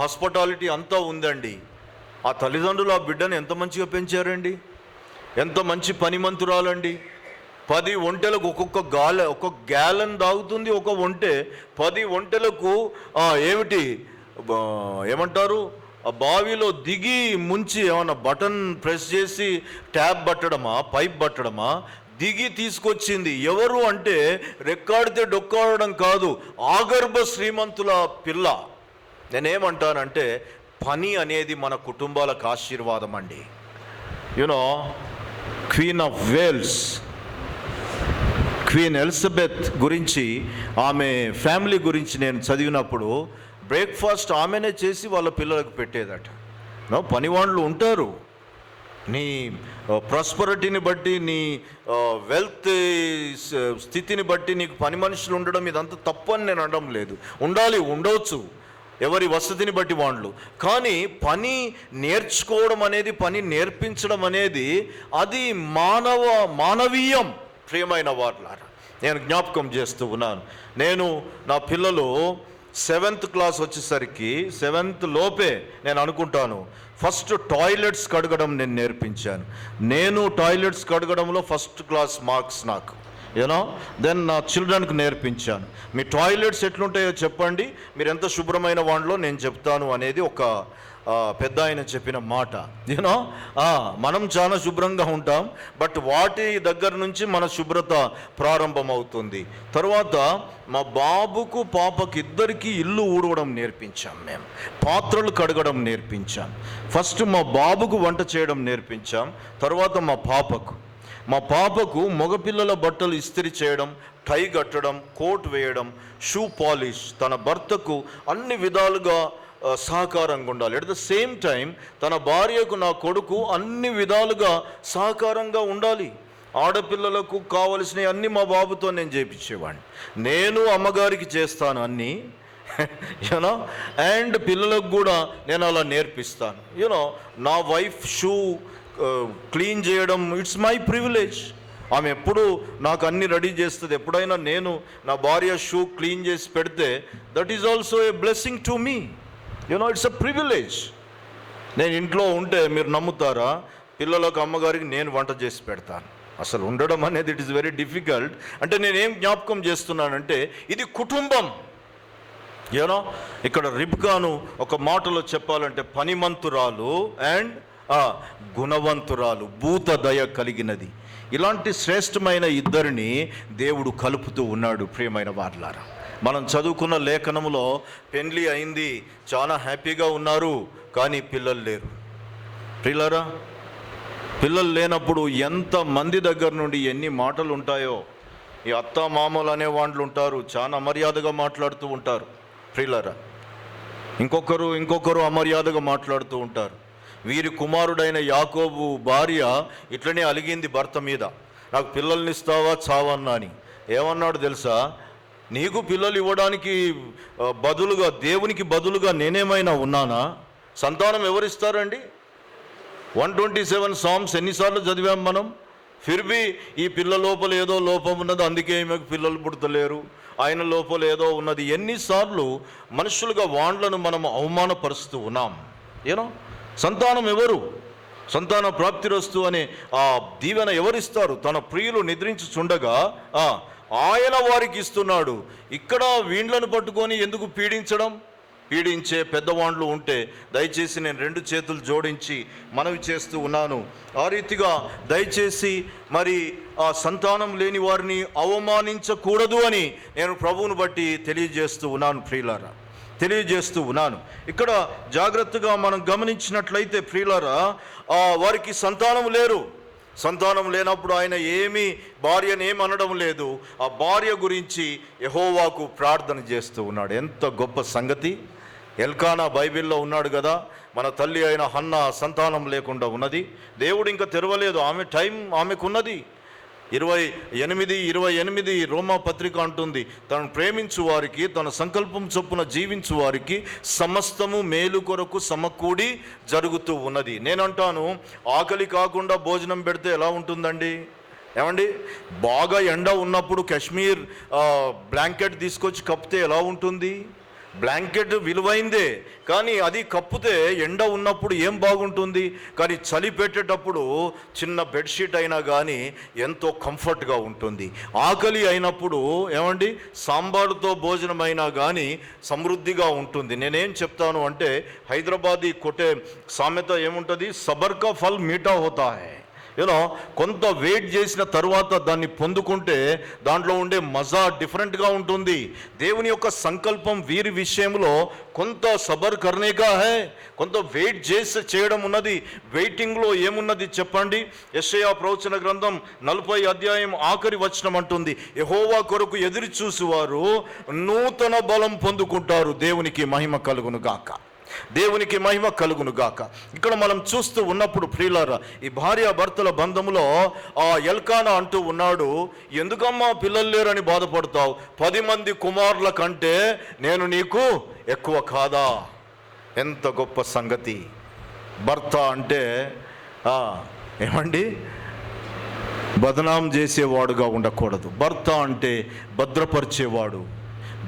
హాస్పిటాలిటీ అంతా ఉందండి. ఆ తల్లిదండ్రులు ఆ బిడ్డను ఎంత మంచిగా పెంచారండి, ఎంత మంచి పనిమంతురాలండి. 10 ఒంటెలకు ఒక్కొక్క గ్యాలన్ తాగుతుంది ఒక ఒంటె. 10 ఒంటెలకు ఏమంటారు, ఆ బావిలో దిగి ముంచి ఏమన్నా బటన్ ప్రెస్ చేసి ట్యాప్ పట్టడమా, పైప్ పట్టడమా, దిగి తీసుకొచ్చింది. ఎవరు అంటే రెక్కాడితే డొక్కాడడం కాదు, ఆగర్భ శ్రీమంతుల పిల్ల. నేనేమంటానంటే పని అనేది మన కుటుంబాలకు ఆశీర్వాదం అండి. You know, Queen of Wales, Queen Elizabeth గురించి, ఆమె ఫ్యామిలీ గురించి నేను చదివినప్పుడు బ్రేక్ఫాస్ట్ ఆమెనే చేసి వాళ్ళ పిల్లలకు పెట్టేదట. పనివాళ్ళు ఉంటారు, నీ ప్రాస్పరిటీని బట్టి, నీ వెల్త్ స్థితిని బట్టి నీకు పని మనుషులు ఉండడం ఇదంతా తప్పు అని నేను అనడం లేదు. ఉండాలి, ఉండవచ్చు, ఎవరి వసతిని బట్టి వాళ్ళు. కానీ పని నేర్చుకోవడం అనేది, పని నేర్పించడం అనేది అది మానవీయం. ప్రియమైన వారులారా, నేను జ్ఞాపకం చేస్తూ ఉన్నాను. నేను నా పిల్లలు 7th క్లాస్ వచ్చేసరికి, 7th లోపే నేను అనుకుంటాను, ఫస్ట్ టాయిలెట్స్ కడగడం నేను నేర్పించాను. నేను టాయిలెట్స్ కడగడంలో ఫస్ట్ క్లాస్ మార్క్స్ నాకు. దెన్ నా చిల్డ్రన్కి నేర్పించాను. మీ టాయిలెట్స్ ఎట్లుంటాయో చెప్పండి, మీరు ఎంత శుభ్రమైన వాటిలో నేను చెప్తాను అనేది ఒక పెద్ద ఆయన చెప్పిన మాట. మనం చాలా శుభ్రంగా ఉంటాం, బట్ వాటి దగ్గర నుంచి మన శుభ్రత ప్రారంభమవుతుంది. తర్వాత మా బాబుకు పాపకి ఇద్దరికి ఇల్లు ఊడవడం నేర్పించాం, మేము పాత్రలు కడగడం నేర్పించాం. ఫస్ట్ మా బాబుకు వంట చేయడం నేర్పించాం, తర్వాత మా పాపకు మగపిల్లల బట్టలు ఇస్త్రీ చేయడం, టై కట్టడం, కోట్ వేయడం, షూ పాలిష్, తన భర్తకు అన్ని విధాలుగా సహకారంగా ఉండాలి. అట్ ద సేమ్ టైం తన భార్యకు, నా కొడుకు అన్ని విధాలుగా సహకారంగా ఉండాలి. ఆడపిల్లలకు కావలసినవి అన్నీ మా బాబుతో నేను చేయించేవాడిని. నేను అమ్మగారికి చేస్తాను అన్నీ, అండ్ పిల్లలకు కూడా నేను అలా నేర్పిస్తాను. నా వైఫ్ షూ క్లీన్ చేయడం, ఇట్స్ మై ప్రివిలేజ్. ఆమె ఎప్పుడు నాకు అన్ని రెడీ చేస్తుంది. ఎప్పుడైనా నేను నా భార్య షూ క్లీన్ చేసి పెడితే that is also a blessing to me. It's a privilege. నేను ఇంట్లో ఉంటే మీరు నమ్ముతారా, పిల్లలకు, అమ్మగారికి నేను వంట చేసి పెడతాను. అసలు ఉండడం అనేది ఇట్ ఈస్ వెరీ డిఫికల్ట్. అంటే నేనేం జ్ఞాపకం చేస్తున్నానంటే ఇది కుటుంబం. ఇక్కడ రిబ్కాను ఒక మాటలో చెప్పాలంటే పనిమంతురాలు అండ్ గుణవంతురాలు, భూత దయ కలిగినది. ఇలాంటి శ్రేష్టమైన ఇద్దరిని దేవుడు కలుపుతూ ఉన్నాడు. ప్రియమైన వారులారా, మనం చదువుకున్న లేఖనములో పెండ్లి అయింది, చాలా హ్యాపీగా ఉన్నారు, కానీ పిల్లలు లేరు. ప్రియులారా, పిల్లలు లేనప్పుడు ఎంత మంది దగ్గర నుండి ఎన్ని మాటలు ఉంటాయో. ఈ అత్త మామలు అనే వాళ్ళు ఉంటారు, చాలా అమర్యాదగా మాట్లాడుతూ ఉంటారు. ప్రియులారా, ఇంకొకరు అమర్యాదగా మాట్లాడుతూ ఉంటారు. వీరి కుమారుడైన యాకోబు భార్య ఇట్లనే అలిగింది భర్త మీద, నాకు పిల్లల్ని ఇస్తావా చావన్నా అని. ఏమన్నాడు తెలుసా? నీకు పిల్లలు ఇవ్వడానికి బదులుగా, దేవునికి బదులుగా నేనేమైనా ఉన్నానా? సంతానం ఎవరిస్తారండి? 127 సామ్స్ ఎన్నిసార్లు చదివాం మనం? ఫిర్బీ ఈ పిల్ల లోపల ఏదో లోపం ఉన్నది, అందుకే ఈమెకు పిల్లలు పుడతలేరు, ఆయన లోపల ఏదో ఉన్నది. ఎన్నిసార్లు మనుషులుగా వాండ్లను మనం అవమానపరుస్తూ ఉన్నాం. సంతానం ఎవరు? సంతాన ప్రాప్తిరస్తు అనే ఆ దీవెన ఎవరిస్తారు? తన ప్రియులు నిద్రించుచుండగా ఆయన వారికి ఇస్తున్నాడు. ఇక్కడ వీండ్లను పట్టుకొని ఎందుకు పీడించడం? పీడించే పెద్దవాండ్లు ఉంటే దయచేసి నేను 2 చేతులు జోడించి మనవి చేస్తూ ఉన్నాను. ఆ రీతిగా దయచేసి మరి ఆ సంతానం లేని వారిని అవమానించకూడదు అని నేను ప్రభువును బట్టి తెలియజేస్తూ ఉన్నాను ప్రియులారా, తెలియజేస్తూ ఉన్నాను. ఇక్కడ జాగ్రత్తగా మనం గమనించినట్లయితే ప్రియులారా, వారికి సంతానం లేరు. సంతానం లేనప్పుడు ఆయన భార్యను ఏమనడం లేదు. ఆ భార్య గురించి యెహోవాకు ప్రార్థన చేస్తూ ఉన్నాడు. ఎంత గొప్ప సంగతి! ఎల్కానా బైబిల్లో ఉన్నాడు కదా, మన తల్లి అయిన హన్నా సంతానం లేకుండా ఉన్నది. దేవుడు ఇంకా తెరవలేదు, ఆమె టైం ఆమెకున్నది. 28 రోమా పత్రిక అంటుంది, తను ప్రేమించు వారికి, తన సంకల్పం చొప్పున జీవించు వారికి సమస్తము మేలు కొరకు సమకూడి జరుగుతూ ఉన్నది. నేనంటాను, ఆకలి కాకుండా భోజనం పెడితే ఎలా ఉంటుందండి? ఏమండి, బాగా ఎండ ఉన్నప్పుడు కాశ్మీర్ బ్లాంకెట్ తీసుకొచ్చి కప్పితే ఎలా ఉంటుంది? బ్లాంకెట్ విలువైందే, కానీ అది కప్పితే ఎండ ఉన్నప్పుడు ఏం బాగుంటుంది? కానీ చలి పెట్టేటప్పుడు చిన్న బెడ్షీట్ అయినా కానీ ఎంతో కంఫర్ట్గా ఉంటుంది. ఆకలి అయినప్పుడు ఏమండి, సాంబారుతో భోజనం అయినా కానీ సమృద్ధిగా ఉంటుంది. నేనేం చెప్తాను అంటే, హైదరాబాదీ కొట్టే సామెత ఏముంటుంది? సబర్ కా ఫల్ మీఠా హోతా హై. కొంత వెయిట్ చేసిన తర్వాత దాన్ని పొందుకుంటే దాంట్లో ఉండే మజా డిఫరెంట్గా ఉంటుంది. దేవుని యొక్క సంకల్పం వీరి విషయంలో కొంత సబర్ కర్నేగా హై, కొంత వెయిట్ చేయడం ఉన్నది. వెయిటింగ్లో ఏమున్నది చెప్పండి? యెషయా ప్రవచన గ్రంథం 40 అధ్యాయం ఆఖరి వచనం అంటుంది, యెహోవా కొరకు ఎదురు చూసేవారు నూతన బలం పొందుకుంటారు. దేవునికి మహిమ కలుగును గాక, దేవునికి మహిమ కలుగును గాక. ఇక్కడ మనం చూస్తూ ఉన్నప్పుడు ప్రియులారా, ఈ భార్యాభర్తల బంధములో ఎల్కానా అంటూ ఉన్నాడు, ఎందుకమ్మా పిల్లలు లేరని బాధపడతావు? 10 మంది కుమారుల కంటే నేను నీకు ఎక్కువ కాదా? ఎంత గొప్ప సంగతి! భర్త అంటే ఏమండి, బదనాం చేసేవాడుగా ఉండకూడదు. భర్త అంటే భద్రపరిచేవాడు,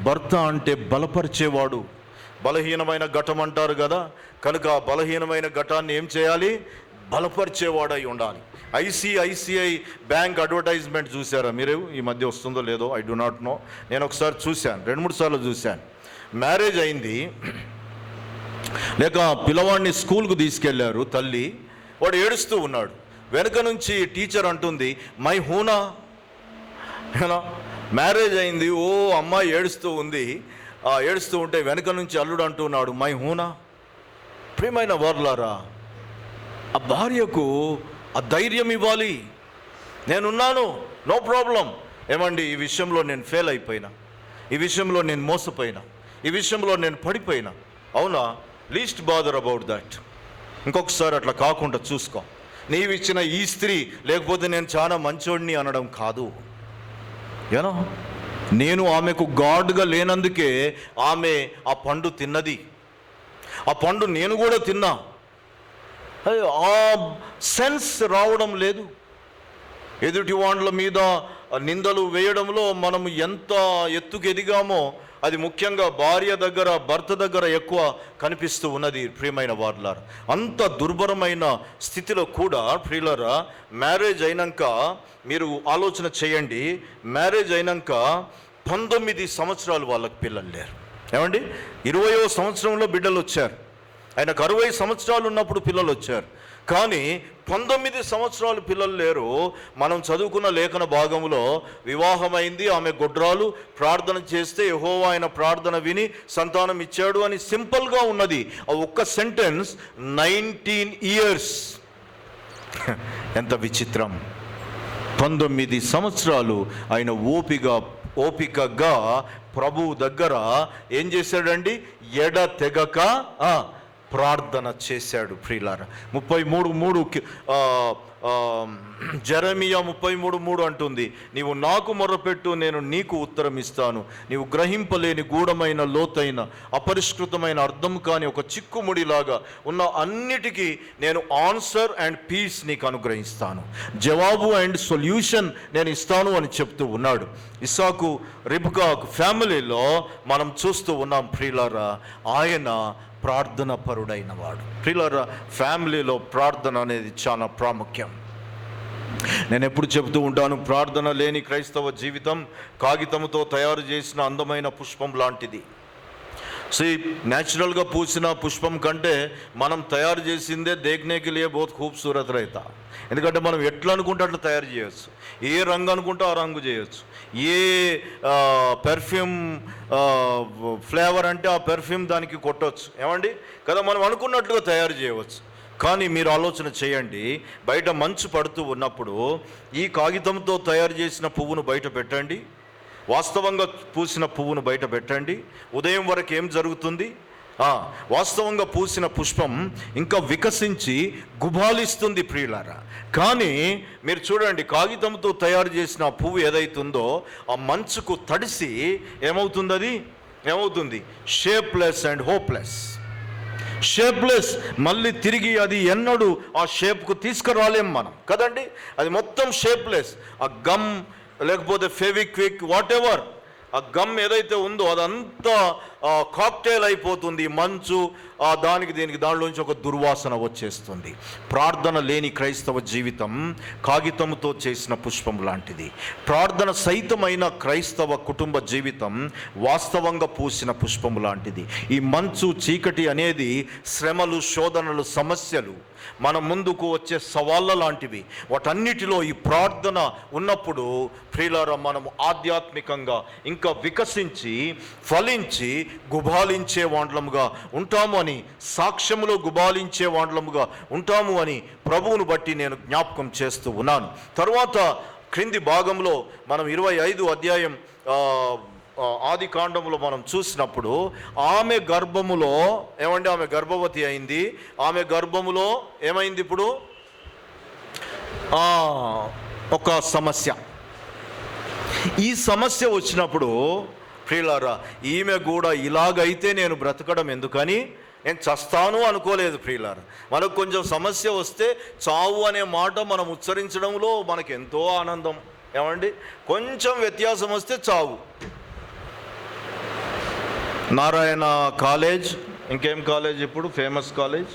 భర్త అంటే బలపరిచేవాడు. బలహీనమైన ఘటం అంటారు కదా, కనుక బలహీనమైన ఘటాన్ని ఏం చేయాలి? బలపరిచేవాడై ఉండాలి. ఐసిఐసిఐ బ్యాంక్ అడ్వర్టైజ్మెంట్ చూసారా మీరు? ఈ మధ్య వస్తుందో లేదో, ఐ డు నాట్ నో. నేను ఒకసారి చూశాను, 2-3 సార్లు చూశాను. మ్యారేజ్ అయింది, లేక పిల్లవాడిని స్కూల్కు తీసుకెళ్లారు తల్లి, వాడు ఏడుస్తూ ఉన్నాడు. వెనక నుంచి టీచర్ అంటుంది, మై హూనా. మ్యారేజ్ అయింది, అమ్మాయి ఏడుస్తూ ఉంది. ఏడుస్తూ ఉంటే వెనక నుంచి అల్లుడు అంటున్నాడు, మై హూనా. ప్రియమైన వారులారా, ఆ భార్యకు ఆ ధైర్యం ఇవ్వాలి. నేనున్నాను, నో ప్రాబ్లం. ఏమండి, ఈ విషయంలో నేను ఫెయిల్ అయిపోయినా, ఈ విషయంలో నేను మోసపోయినా, ఈ విషయంలో నేను పడిపోయినా, అవునా, లీస్ట్ బాదర్ అబౌట్ దట్. ఇంకొకసారి అట్లా కాకుండా చూసుకో. నీవిచ్చిన ఈ స్త్రీ లేకపోతే నేను చాలా మంచోడిని అనడం కాదు. నేను ఆమెకు గాడ్గా లేనందుకే ఆమె ఆ పండు తిన్నది. ఆ పండు నేను కూడా తిన్నా. ఆ సెన్స్ రావడం లేదు. ఎదుటి వాండ్ల మీద నిందలు వేయడంలో మనం ఎంత ఎత్తుకు ఎదిగామో అది ముఖ్యంగా భార్య దగ్గర, భర్త దగ్గర ఎక్కువ కనిపిస్తూ ఉన్నది. ప్రియమైన వారులారా, అంత దుర్భరమైన స్థితిలో కూడా ప్రియులారా, మ్యారేజ్ అయినాక మీరు ఆలోచన చేయండి, మ్యారేజ్ అయినాక 19 సంవత్సరాలు వాళ్ళకి పిల్లలు లేరు. ఏమండి, 20వ సంవత్సరంలో బిడ్డలు వచ్చారు. ఆయనకు 60 సంవత్సరాలు ఉన్నప్పుడు పిల్లలు వచ్చారు. కానీ 19 సంవత్సరాలు పిల్లలు లేరు. మనం చదువుకున్న లేఖన భాగంలో వివాహమైంది, ఆమె గొడ్రాలు, ప్రార్థన చేస్తే యెహోవా ఆయన ప్రార్థన విని సంతానం ఇచ్చాడు అని సింపుల్గా ఉన్నది. ఆ ఒక్క సెంటెన్స్ 19 ఇయర్స్. ఎంత విచిత్రం! 19 సంవత్సరాలు ఆయన ఓపికగా ప్రభువు దగ్గర ఏం చేశాడండి? ఎడతెగక ప్రార్థన చేశాడు ప్రియులారా. 33:3 జెరమియా 33:3 అంటుంది, నీవు నాకు మొర్రపెట్టు, నేను నీకు ఉత్తరం ఇస్తాను. నీవు గ్రహింపలేని గూఢమైన లోతైన అపరిష్కృతమైన అర్థం కాని ఒక చిక్కుముడిలాగా ఉన్న అన్నిటికీ నేను ఆన్సర్ అండ్ పీస్ నీకు అనుగ్రహిస్తాను, జవాబు అండ్ సొల్యూషన్ నేను ఇస్తాను అని చెప్తూ ఉన్నాడు. ఇస్సాకు రిబ్కా ఫ్యామిలీలో మనం చూస్తూ ఉన్నాం ప్రియులారా, ఆయన ప్రార్థన పరుడైన వాడు. ప్రియులారా, ఫ్యామిలీలో ప్రార్థన అనేది చాలా ప్రాముఖ్యం. నేను ఎప్పుడు చెబుతూ ఉంటాను, ప్రార్థన లేని క్రైస్తవ జీవితం కాగితంతో తయారు చేసిన అందమైన పుష్పం లాంటిది. న్యాచురల్గా పూసిన పుష్పం కంటే మనం తయారు చేసిందే దేఖ్నేకి లియే బహుత్ ఖూబ్సూరత్ రైతా. ఎందుకంటే మనం ఎట్లా అనుకుంటే అట్లా తయారు చేయొచ్చు, ఏ రంగు అనుకుంటే ఆ రంగు చేయొచ్చు, ఏ పెర్ఫ్యూమ్ ఫ్లేవర్ అంటే ఆ పెర్ఫ్యూమ్ దానికి కొట్టవచ్చు, ఏమండి కదా, మనం అనుకున్నట్లుగా తయారు చేయవచ్చు. కానీ మీరు ఆలోచన చేయండి, బయట మంచు పడుతూ ఉన్నప్పుడు ఈ కాగితంతో తయారు చేసిన పువ్వును బయట పెట్టండి, వాస్తవంగా పూసిన పువ్వును బయట పెట్టండి, ఉదయం వరకు ఏం జరుగుతుంది? వాస్తవంగా పూసిన పుష్పం ఇంకా వికసించి గుబాలిస్తుంది ప్రియులారా. కానీ మీరు చూడండి, కాగితంతో తయారు చేసిన పువ్వు ఏదైతుందో ఆ మంచుకు తడిసి ఏమవుతుంది? అది ఏమవుతుంది? Shapeless and hopeless. షేప్లెస్. మళ్ళీ తిరిగి అది ఎన్నడూ ఆ షేప్కు తీసుకురాలేం మనం కదండి. అది మొత్తం షేప్లెస్. ఆ గమ్ లేకపోతే ఫెవిక్విక్ వాట్ ఎవర్, ఆ గమ్ ఏదైతే ఉందో అదంతా కాక్టైల్ అయిపోతుంది. మంచు దానికి దానిలోంచి ఒక దుర్వాసన వచ్చేస్తుంది. ప్రార్థన లేని క్రైస్తవ జీవితం కాగితంతో చేసిన పుష్పం లాంటిది. ప్రార్థన సహితమైన క్రైస్తవ కుటుంబ జీవితం వాస్తవంగా పూసిన పుష్పం లాంటిది. ఈ మంచు చీకటి అనేది శ్రమలు, శోధనలు, సమస్యలు, మన ముందుకు వచ్చే సవాళ్ళ లాంటివి. వాటన్నిటిలో ఈ ప్రార్థన ఉన్నప్పుడు ప్రియులారా, మనము ఆధ్యాత్మికంగా ఇంకా వికసించి ఫలించి గుబాలించే వాండ్లముగా ఉంటాము అని, సాక్ష్యములో గుబాలించే వాండ్లముగా ఉంటాము అని ప్రభువును బట్టి నేను జ్ఞాపకం చేస్తూ ఉన్నాను. తరువాత క్రింది భాగంలో మనం 25 అధ్యాయం ఆది కాండములో మనం చూసినప్పుడు ఆమె గర్భములో ఏమండి, ఆమె గర్భవతి అయింది. ఆమె గర్భములో ఏమైంది? ఇప్పుడు ఒక సమస్య. ఈ సమస్య వచ్చినప్పుడు ప్రియులారా, ఈమె కూడా ఇలాగైతే నేను బ్రతకడం ఎందుకని, నేను చస్తాను అనుకోలేదు ప్రియులారా. మనకు కొంచెం సమస్య వస్తే చావు అనే మాట మనం ఉచ్చరించడంలో మనకు ఎంతో ఆనందం, ఏమండి. కొంచెం వ్యత్యాసం వస్తే చావు. నారాయణ కాలేజ్, ఇంకేం కాలేజ్ ఇప్పుడు famous college,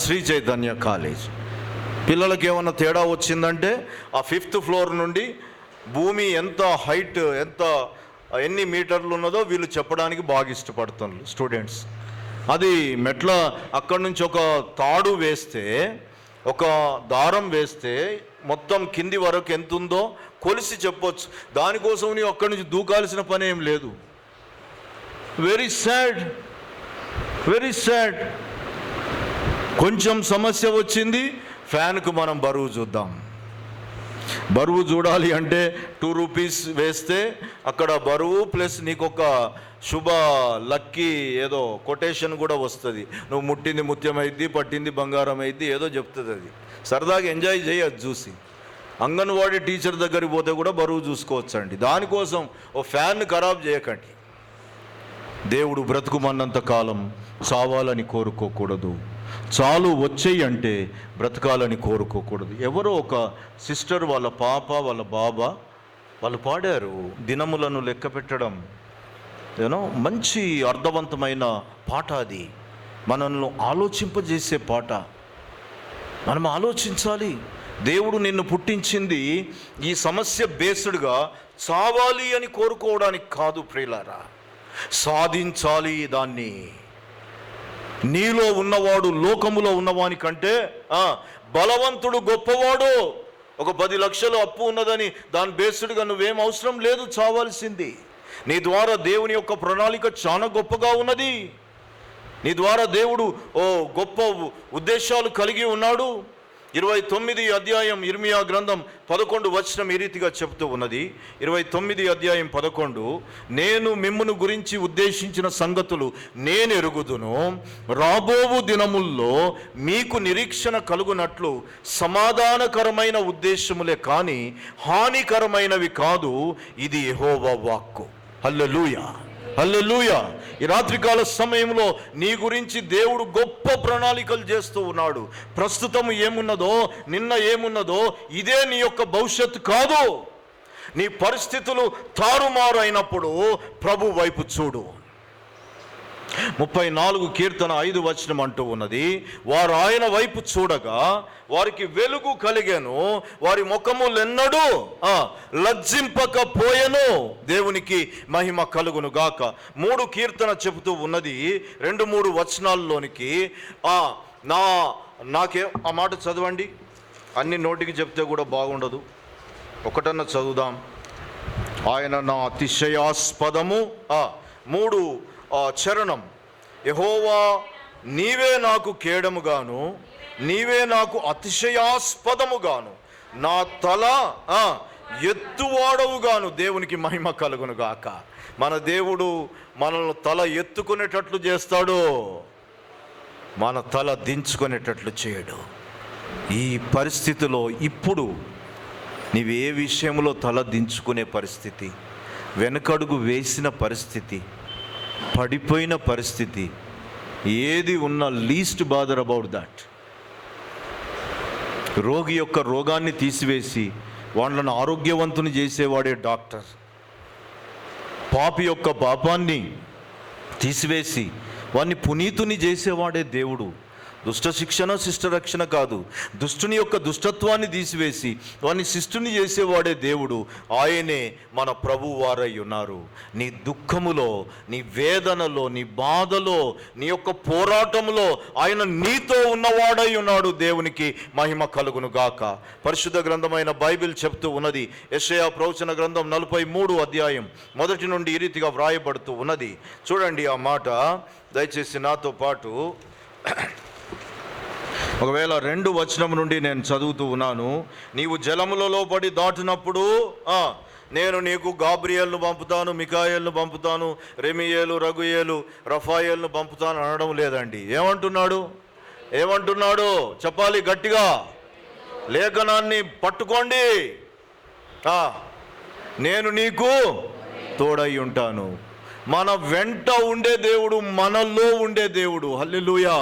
Sri Chaitanya college. పిల్లలకి ఏమన్నా తేడా వచ్చిందంటే ఆ 5th ఫ్లోర్ నుండి భూమి ఎంత హైట్, ఎన్ని మీటర్లు ఉన్నదో వీళ్ళు చెప్పడానికి బాగా ఇష్టపడుతున్నారు స్టూడెంట్స్. అది మెట్ల అక్కడి నుంచి ఒక తాడు వేస్తే, ఒక దారం వేస్తే మొత్తం కింది వరకు ఎంత ఉందో కొలిసి చెప్పొచ్చు. దానికోసం నీవు అక్కడి నుంచి దూకాల్సిన పని ఏం లేదు. Very sad, very sad. కొంచెం సమస్య వచ్చింది, ఫ్యాన్కు మనం బరువు చూద్దాం. బరువు చూడాలి అంటే 2 రూపీస్ వేస్తే అక్కడ బరువు ప్లస్ నీకు ఒక శుభ లక్కీ ఏదో కొటేషన్ కూడా వస్తుంది. నువ్వు ముట్టింది ముత్యమైద్ది, పట్టింది బంగారం అయింది, ఏదో చెప్తుంది. అది సరదాగా ఎంజాయ్ చేయొచ్చు చూసి. అంగన్వాడీ టీచర్ దగ్గరికి పోతే కూడా బరువు చూసుకోవచ్చండి. దానికోసం ఓ ఫ్యాన్ ఖరాబ్ చేయకండి. దేవుడు బ్రతుకుమన్నంత కాలం చావాలని కోరుకోకూడదు, చాలు వచ్చేయి అంటే బ్రతకాలని కోరుకోకూడదు. ఎవరో ఒక సిస్టర్ వాళ్ళ పాప వాళ్ళ బాబా వాళ్ళు పాడారు, దినములను లెక్క పెట్టడం. మంచి అర్థవంతమైన పాట అది. మనల్ని ఆలోచింపజేసే పాట. మనం ఆలోచించాలి. దేవుడు నిన్ను పుట్టించింది ఈ సమస్య బేస్డ్గా చావాలి అని కోరుకోవడానికి కాదు ప్రియులారా, సాధించాలి దాన్ని. నీలో ఉన్నవాడు లోకములో ఉన్నవాని కంటే బలవంతుడు గొప్పవాడు. ఒక 10 లక్షలు అప్పు ఉన్నదని దాని బేస్డ్గా నువ్వేం అవసరం లేదు చావాల్సింది. నీ ద్వారా దేవుని యొక్క ప్రణాళిక చాలా గొప్పగా ఉన్నది. నీ ద్వారా దేవుడు గొప్ప ఉద్దేశాలు కలిగి ఉన్నాడు. 29 అధ్యాయం ఇర్మియా గ్రంథం 11 వచనం ఈ రీతిగా చెప్తూ ఉన్నది. 29 అధ్యాయం 11, నేను మిమ్మును గురించి ఉద్దేశించిన సంగతులు నేను ఎరుగుదును, రాబోవు దినముల్లో మీకు నిరీక్షణ కలుగునట్లు సమాధానకరమైన ఉద్దేశములే కానీ హానికరమైనవి కాదు, ఇది యెహోవా వాక్కు. హల్లెలూయా, హల్లెలూయా. ఈ రాత్రికాల సమయంలో నీ గురించి దేవుడు గొప్ప ప్రణాళికలు చేస్తూ ఉన్నాడు. ప్రస్తుతం ఏమున్నదో, నిన్న ఏమున్నదో, ఇదే నీ యొక్క భవిష్యత్తు కాదు. నీ పరిస్థితులు తారుమారు అయినప్పుడు ప్రభు వైపు చూడు. 34 కీర్తన 5 వచనం అంటూ ఉన్నది, వారు ఆయన వైపు చూడగా వారికి వెలుగు కలిగెను, వారి ముఖములెన్నడూ లజ్జింపకపోయెను, దేవునికి మహిమ కలుగును గాక. 3 కీర్తన చెబుతూ ఉన్నది 2-3 వచనాల్లోనికి. నాకే ఆ మాట చదవండి, అన్ని నోటికి చెప్తే కూడా బాగుండదు, ఒకటన్నా చదువుదాం. ఆయన నా అతిశయాస్పదము. 3 చరణం, యెహోవా నీవే నాకు కేడముగాను, నీవే నాకు అతిశయాస్పదముగాను, నా తల ఎత్తువాడవుగాను, దేవునికి మహిమ కలుగును గాక. మన దేవుడు మనల్ని తల ఎత్తుకునేటట్లు చేస్తాడు, మన తల దించుకునేటట్లు చేయడు. ఈ పరిస్థితిలో ఇప్పుడు నీవు ఏ విషయంలో తల దించుకునే పరిస్థితి, వెనకడుగు వేసిన పరిస్థితి, పడిపోయిన పరిస్థితి ఏది ఉన్నా, లీస్ట్ బాదర్ అబౌట్ దట్. రోగి యొక్క రోగాన్ని తీసివేసి వాళ్ళను ఆరోగ్యవంతుని చేసేవాడే డాక్టర్. పాపి యొక్క పాపాన్ని తీసివేసి వాడిని పునీతుని చేసేవాడే దేవుడు. దుష్ట శిక్షణ శిష్ట రక్షణ కాదు, దుష్టుని యొక్క దుష్టత్వాన్ని తీసివేసి వాడిని శిష్టుని చేసేవాడే దేవుడు. ఆయనే మన ప్రభు వారై ఉన్నారు. నీ దుఃఖములో, నీ వేదనలో, నీ బాధలో, నీ యొక్క పోరాటంలో ఆయన నీతో ఉన్నవాడై ఉన్నాడు. దేవునికి మహిమ కలుగును గాక. పరిశుద్ధ గ్రంథమైన బైబిల్ చెప్తూ ఉన్నది, యెషయా ప్రవచన గ్రంథం 43 అధ్యాయం 1 నుండి ఈ రీతిగా వ్రాయబడుతూ ఉన్నది. చూడండి ఆ మాట, దయచేసి నాతో పాటు. ఒకవేళ 2 వచనం నుండి నేను చదువుతూ ఉన్నాను. నీవు జలములలో పడి దాటినప్పుడు నేను నీకు గాబ్రియేలును పంపుతాను, మికాయేలును పంపుతాను, రెమియేలు, రగుయేలు, రఫాయేలును పంపుతాను అనడం లేదండి. ఏమంటున్నాడు చెప్పాలి గట్టిగా. లేఖనాన్ని పట్టుకోండి. నేను నీకు తోడై ఉంటాను. మన వెంట ఉండే దేవుడు, మనలో ఉండే దేవుడు. హల్లెలూయా.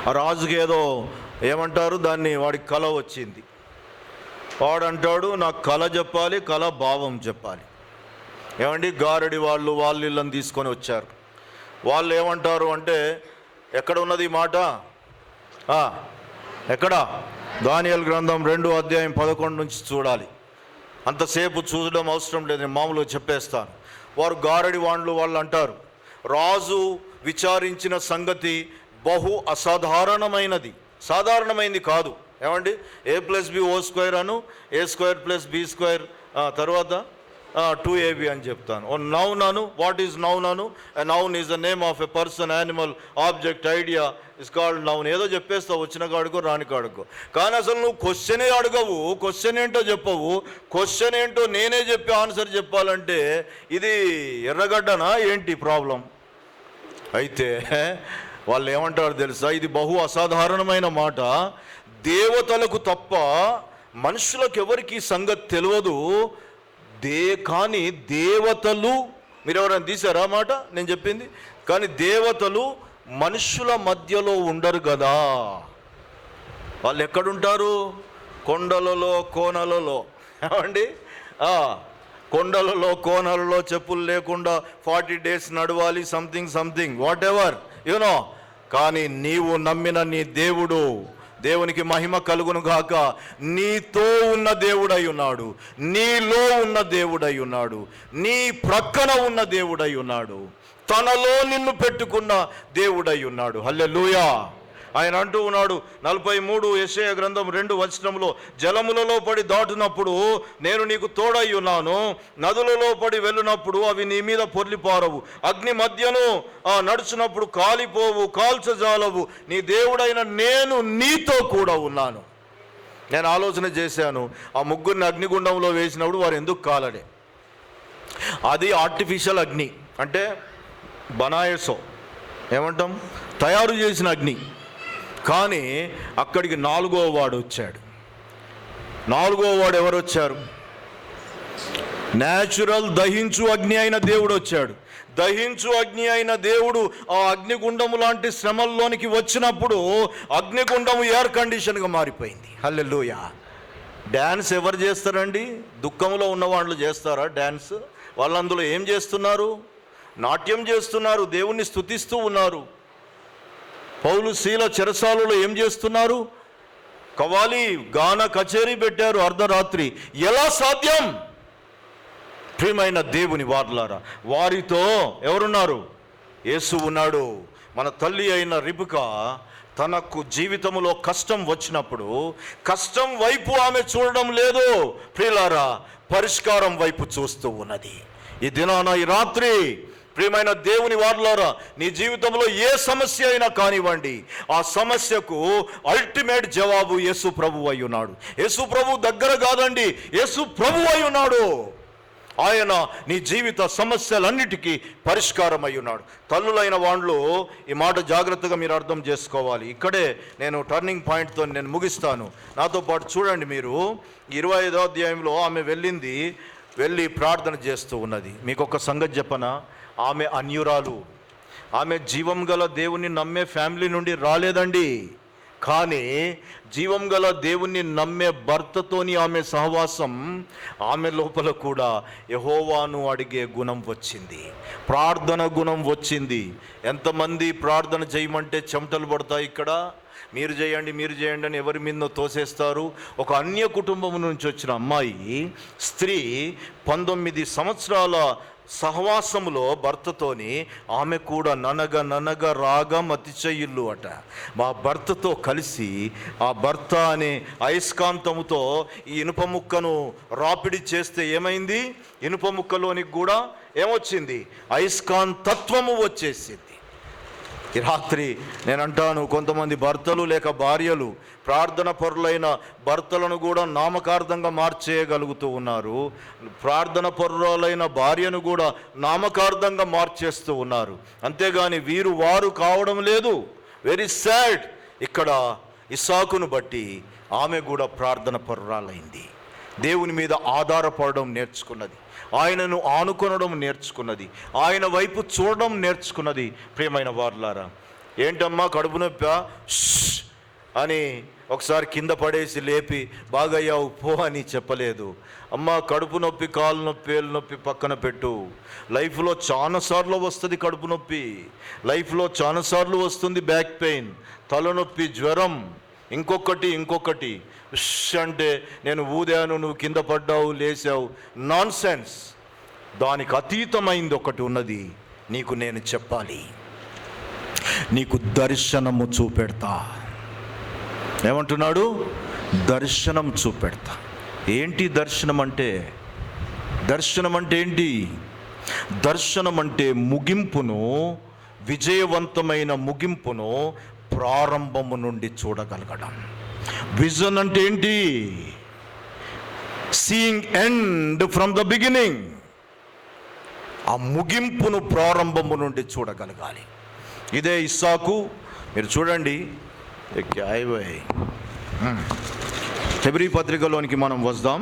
ఆ రాజుకి ఏదో ఏమంటారు దాన్ని, వాడికి కళ వచ్చింది. వాడంటాడు నాకు కళ చెప్పాలి, కళ భావం చెప్పాలి. ఏమండి, గారడి వాళ్ళు ఇళ్ళని తీసుకొని వచ్చారు. వాళ్ళు ఏమంటారు అంటే, ఎక్కడ ఉన్నది ఈ మాట? ఎక్కడ? దానియేలు గ్రంథం 2 అధ్యాయం 11 నుంచి చూడాలి. అంతసేపు చూడడం అవసరం లేదు, నేను మామూలుగా చెప్పేస్తాను. వారు గారడి వాళ్ళు అంటారు, రాజు విచారించిన సంగతి బహు అసాధారణమైనది, సాధారణమైనది కాదు. ఏమండి, a+b² అను, a²+b² తర్వాత 2ab అని చెప్తాను. Noun Anu, what is noun Anu? Noun is the name of a person, animal, object, idea is called noun. ఏదో చెప్పేస్తావు వచ్చిన కాడుకో రాని కాడుకో. కానీ అసలు నువ్వు క్వశ్చనే అడగవు, క్వశ్చన్ ఏంటో చెప్పవు. క్వశ్చన్ ఏంటో నేనే చెప్పి ఆన్సర్ చెప్పాలంటే ఇది ఎర్రగడ్డనా ఏంటి ప్రాబ్లం? అయితే వాళ్ళు ఏమంటారు తెలుసా, ఇది బహు అసాధారణమైన మాట, దేవతలకు తప్ప మనుషులకు ఎవరికి సంగతి తెలియదు. కానీ దేవతలు, మీరు ఎవరైనా తీసారా మాట నేను చెప్పింది? కానీ దేవతలు మనుషుల మధ్యలో ఉండరు కదా. వాళ్ళు ఎక్కడుంటారు? కొండలలో, కోనలలో. ఏమండి, కొండలలో, కోనలలో చెప్పులు లేకుండా 40 days నడవాలి, సంథింగ్ వాట్ ఎవర్ యూనో. కానీ నీవు నమ్మిన నీ దేవుడు, దేవునికి మహిమ కలుగును గాక, నీతో ఉన్న దేవుడై ఉన్నాడు, నీలో ఉన్న దేవుడై ఉన్నాడు, నీ ప్రక్కన ఉన్న దేవుడై ఉన్నాడు, తనలో నిన్ను పెట్టుకున్న దేవుడై ఉన్నాడు. హల్లెలూయా. ఆయన అంటూ ఉన్నాడు 43 యెషయా గ్రంథం 2 జలములలో పడి దాటునప్పుడు నేను నీకు తోడై ఉన్నాను, నదులలో పడి వెళ్ళినప్పుడు అవి నీ మీద పొర్లిపారవు, అగ్ని మధ్యను నడుచునప్పుడు కాలిపోవు, కాల్చజాలవు, నీ దేవుడైన నేను నీతో కూడా ఉన్నాను. నేను ఆలోచన చేశాను, ఆ ముగ్గురిని అగ్నిగుండంలో వేసినప్పుడు వారు ఎందుకు కాలడే? అది ఆర్టిఫిషియల్ అగ్ని, అంటే బనాయసో ఏమంటాం, తయారు చేసిన అగ్ని. కానీ అక్కడికి 4వ వాడు వచ్చాడు. 4వ వాడు ఎవరు వచ్చారు? న్యాచురల్ దహించు అగ్ని అయిన దేవుడు వచ్చాడు. దహించు అగ్ని అయిన దేవుడు ఆ అగ్నిగుండము లాంటి శ్రమల్లోనికి వచ్చినప్పుడు అగ్నిగుండము ఎయిర్ కండిషన్గా మారిపోయింది. హల్లెలూయా. డ్యాన్స్ ఎవరు చేస్తారండి? దుఃఖంలో ఉన్న వాళ్ళు చేస్తారా డ్యాన్స్? వాళ్ళు అందులో ఏం చేస్తున్నారు? నాట్యం చేస్తున్నారు, దేవుణ్ణి స్తుతిస్తూ ఉన్నారు. పౌలు శీల చెరసాలలో ఏం చేస్తున్నారు? కవాలి గాన కచేరీ పెట్టారు అర్ధరాత్రి. ఎలా సాధ్యం? ప్రియమైన దేవుని వారలారా, వారితో ఎవరున్నారు? యేసు ఉన్నాడు. మన తల్లి అయిన రిబకా తనకు జీవితంలో కష్టం వచ్చినప్పుడు కష్టం వైపు ఆమె చూడడం లేదు ప్రియులారా, పరిష్కారం వైపు చూస్తూ ఉన్నది. ఈ దినాన, ఈ రాత్రి ప్రియమైన దేవుని వారలారా, నీ జీవితంలో ఏ సమస్య అయినా కానివ్వండి, ఆ సమస్యకు అల్టిమేట్ జవాబు యేసు ప్రభువు అయి ఉన్నాడు. యేసు ప్రభు దగ్గర కాదండి, యేసు ప్రభువు అయి ఉన్నాడు. ఆయన నీ జీవిత సమస్యలన్నిటికీ పరిష్కారం అయి ఉన్నాడు. తల్లులైన వాళ్ళు ఈ మాట జాగ్రత్తగా మీరు అర్థం చేసుకోవాలి. ఇక్కడే నేను టర్నింగ్ పాయింట్తో నేను ముగిస్తాను. నాతో పాటు చూడండి మీరు. 25వ అధ్యాయంలో ఆమె వెళ్ళి ప్రార్థన చేస్తూ ఉన్నది. మీకు ఒక సంగతి చెప్పనా? ఆమె అన్యురాలు. ఆమె జీవం గల దేవుణ్ణి నమ్మే ఫ్యామిలీ నుండి రాలేదండి. కానీ జీవం గల దేవుణ్ణి నమ్మే భర్తతోని ఆమె సహవాసం, ఆమె లోపల కూడా యెహోవాను అడిగే గుణం వచ్చింది, ప్రార్థన గుణం వచ్చింది. ఎంతమంది ప్రార్థన చేయమంటే చెమటలు పడతాయి. ఇక్కడ మీరు చేయండి అని ఎవరి మీద తోసేస్తారు. ఒక అన్య కుటుంబం నుంచి వచ్చిన అమ్మాయి, స్త్రీ 19 సంవత్సరాల సహవాసములో భర్తతోని ఆమె కూడా ననగ రాగం అతిశయిల్లు అట. మా భర్తతో కలిసి ఆ భర్త అనే అయస్కాంతముతో ఈ ఇనుప ముక్కను రాపిడి చేస్తే ఏమైంది? ఇనుప ముక్కలోనికి కూడా ఏమొచ్చింది? అయస్కాంతత్వము వచ్చేసింది. ఈ రాత్రి నేను అంటాను, కొంతమంది భర్తలు లేక భార్యలు ప్రార్థన పరులైన భర్తలను కూడా నామకార్థంగా మార్చేయగలుగుతూ ఉన్నారు. ప్రార్థన పరులైన భార్యను కూడా నామకార్థంగా మార్చేస్తూ ఉన్నారు. అంతేగాని వారు కావడం లేదు. Very sad. ఇక్కడ ఇస్సాకును బట్టి ఆమె కూడా ప్రార్థన పరురాలైంది. దేవుని మీద ఆధారపడడం నేర్చుకున్నది, ఆయనను ఆనుకొనడం నేర్చుకున్నది, ఆయన వైపు చూడడం నేర్చుకున్నది. ప్రియమైన వారులారా, ఏంటమ్మా కడుపు నొప్పి అని ఒకసారి కింద పడేసి లేపి బాగయ్యావు పో అని చెప్పలేదు. అమ్మ కడుపు నొప్పి, కాలు నొప్పి, ఏళ్ళు నొప్పి పక్కన పెట్టు. లైఫ్లో చాలాసార్లు వస్తుంది కడుపు నొప్పి, లైఫ్లో చాలాసార్లు వస్తుంది బ్యాక్ పెయిన్, తలనొప్పి, జ్వరం, ఇంకొకటి అంటే నేను ఊదాను, నువ్వు కింద పడ్డావు, లేచావు. Non sense. దానికి అతీతమైంది ఒకటి ఉన్నది. నీకు నేను చెప్పాలి, నీకు దర్శనము చూపెడతా. ఏమంటున్నాడు? దర్శనం చూపెడతా. ఏంటి దర్శనం అంటే? ఏంటి? దర్శనం అంటే ముగింపును, విజయవంతమైన ముగింపును ప్రారంభము నుండి చూడగలగడం. విజన్ అంటే ఏంటి? Seeing end from the beginning. ఆ ముగింపును ప్రారంభము నుండి చూడగలగాలి. ఇదే ఇస్సాకు. మీరు చూడండి, హెబ్రీ పత్రికలోనికి మనం వద్దాం.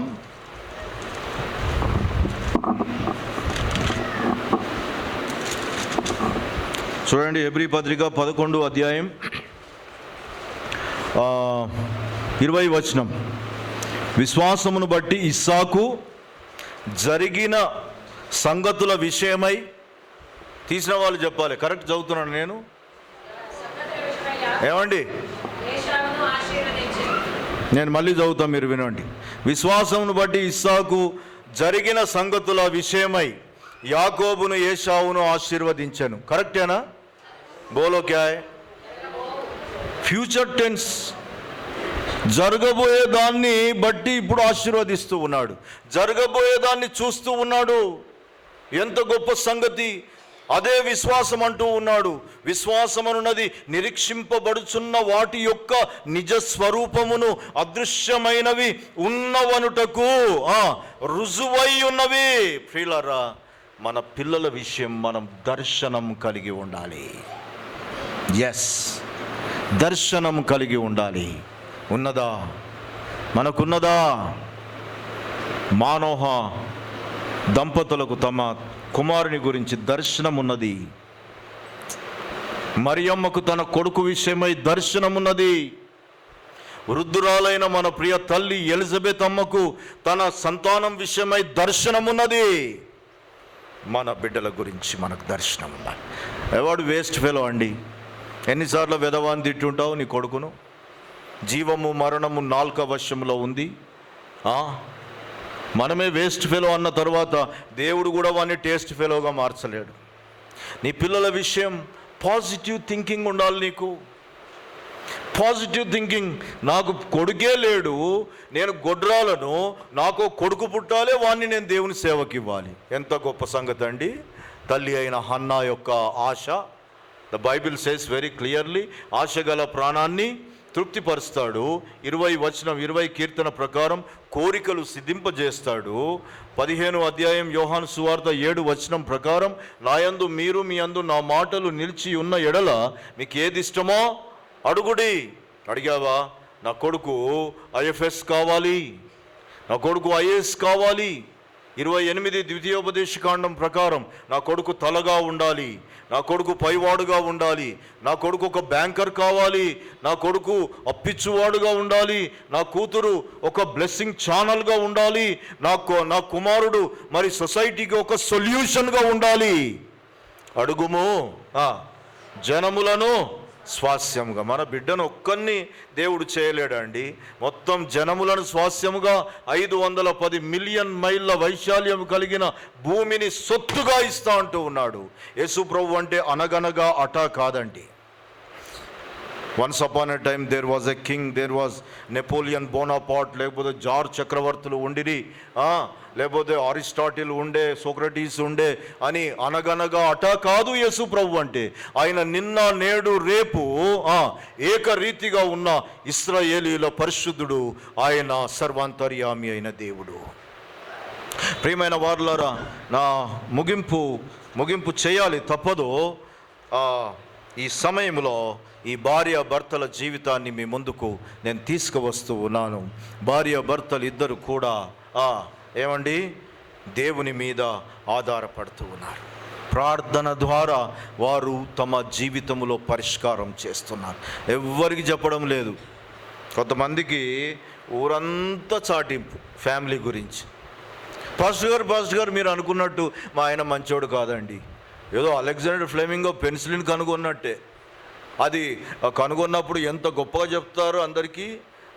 చూడండి, హెబ్రీ పత్రిక 11వ అధ్యాయం 20వ వచనం. విశ్వాసమును బట్టి ఇస్సాకు జరిగిన సంగతుల విషయమై, తీసిన వాళ్ళు చెప్పాలి, కరెక్ట్ చదువుతున్నాను నేను. ఏమండి, నేను మళ్ళీ చదువుతాను, మీరు వినండి. విశ్వాసమును బట్టి ఇస్సాకు జరిగిన సంగతుల విషయమై యాకోబును ఏశావును ఆశీర్వదించాను. కరెక్టేనా? బోలో క్యా హై? ఫ్యూచర్ టెన్స్, జరగబోయే దాన్ని బట్టి ఇప్పుడు ఆశీర్వదిస్తూ ఉన్నాడు, జరగబోయే దాన్ని చూస్తూ ఉన్నాడు. ఎంత గొప్ప సంగతి! అదే విశ్వాసం అంటూ ఉన్నాడు. విశ్వాసం అనున్నది నిరీక్షింపబడుచున్న వాటి యొక్క నిజ స్వరూపమును అదృశ్యమైనవి ఉన్నవనుటకు రుజువై ఉన్నవి. ప్రియులారా, మన పిల్లల విషయం మనం దర్శనం కలిగి ఉండాలి. ఎస్, దర్శనం కలిగి ఉండాలి. ఉన్నదా? మనకున్నదా? మానోహ దంపతులకు తమ కుమారుని గురించి దర్శనం ఉన్నది. మరియమ్మకు తన కొడుకు విషయమై దర్శనం ఉన్నది. వృద్ధురాలైన మన ప్రియ తల్లి ఎలిజబెత్ అమ్మకు తన సంతానం విషయమై దర్శనం ఉన్నది. మన బిడ్డల గురించి మనకు దర్శనం ఉండాలి. ఎవడు వేస్ట్ ఫెలో అండి? ఎన్నిసార్లు వెధవాన్ని తిట్టుంటావు నీ కొడుకును? జీవము మరణము నాలుక వశంలో ఉంది. మనమే వేస్ట్ ఫెలో అన్న తర్వాత దేవుడు కూడా వాడిని టేస్ట్ ఫెలోగా మార్చలేడు. నీ పిల్లల విషయం పాజిటివ్ థింకింగ్ ఉండాలి. నీకు పాజిటివ్ థింకింగ్. నాకు కొడుకే లేడు, నేను గొడ్రాలను, నాకు కొడుకు పుట్టాలి, వాడిని నేను దేవుని సేవకి ఇవ్వాలి. ఎంత గొప్ప సంగతి అండి! తల్లి అయిన హన్నా యొక్క ఆశ. The Bible says very clearly, ఆశ గల ప్రాణాన్ని తృప్తిపరుస్తాడు. 20 కీర్తన ప్రకారం కోరికలు సిద్ధింపజేస్తాడు. 15వ అధ్యాయం యోహాను సువార్త 7 ప్రకారం, నాయందు మీరు మీ అందు నా మాటలు నిలిచి ఉన్న ఎడల మీకు ఏది ఇష్టమో అడుగుడి. అడిగావా? నా కొడుకు IFS కావాలి, నా కొడుకు IAS కావాలి. 28 ద్వితీయోపదేశకాండం ప్రకారం నా కొడుకు తలగా ఉండాలి, నా కొడుకు పైవాడుగా ఉండాలి, నా కొడుకు ఒక బ్యాంకర్ కావాలి, నా కొడుకు అప్పిచ్చువాడుగా ఉండాలి, నా కూతురు ఒక బ్లెస్సింగ్ ఛానల్గా ఉండాలి, నా కుమారుడు మరి సొసైటీకి ఒక సొల్యూషన్గా ఉండాలి. అడుగుము, జనములను స్వాస్యముగా. మన బిడ్డను ఒక్కరిని దేవుడు చేయలేడండి. మొత్తం జనములను స్వాస్యముగా 510 మిలియన్ మైళ్ళ వైశాల్యం కలిగిన భూమిని సొత్తుగా ఇస్తా అంటూ ఉన్నాడు. యేసు ప్రభు అంటే అనగనగా అటా కాదండి. Once upon a time there was a king, there was Napoleon Bonaparte, లేకపోతే జార్జ్ చక్రవర్తులు ఉండిరి, లేకపోతే అరిస్టాటిల్ ఉండే, సోక్రటీస్ ఉండే అని అనగనగా అటా కాదు యేసు ప్రభు అంటే. ఆయన నిన్న నేడు రేపు ఏకరీతిగా ఉన్న ఇశ్రాయేలీల పరిశుద్ధుడు. ఆయన సర్వాంతర్యామి అయిన దేవుడు. ప్రియమైన వారులారా, నా ముగింపు చేయాలి, తప్పదు. ఈ సమయంలో ఈ భార్య భర్తల జీవితాన్ని మీ ముందుకు నేను తీసుకువస్తూ ఉన్నాను. భార్య భర్తలు ఇద్దరు కూడా ఏమండి, దేవుని మీద ఆధారపడుతూ ఉన్నారు. ప్రార్థన ద్వారా వారు తమ జీవితంలో పరిష్కారం చేస్తున్నారు. ఎవ్వరికి చెప్పడం లేదు. కొంతమందికి ఊరంతా చాటింపు ఫ్యామిలీ గురించి. పాస్టర్ గారు మీరు అనుకున్నట్టు మా ఆయన మంచోడు కాదండి. ఏదో అలెగ్జాండర్ ఫ్లెమింగో పెన్సిలిన్ కనుగొన్నట్టే. అది కనుగొన్నప్పుడు ఎంత గొప్పగా చెప్తారో అందరికీ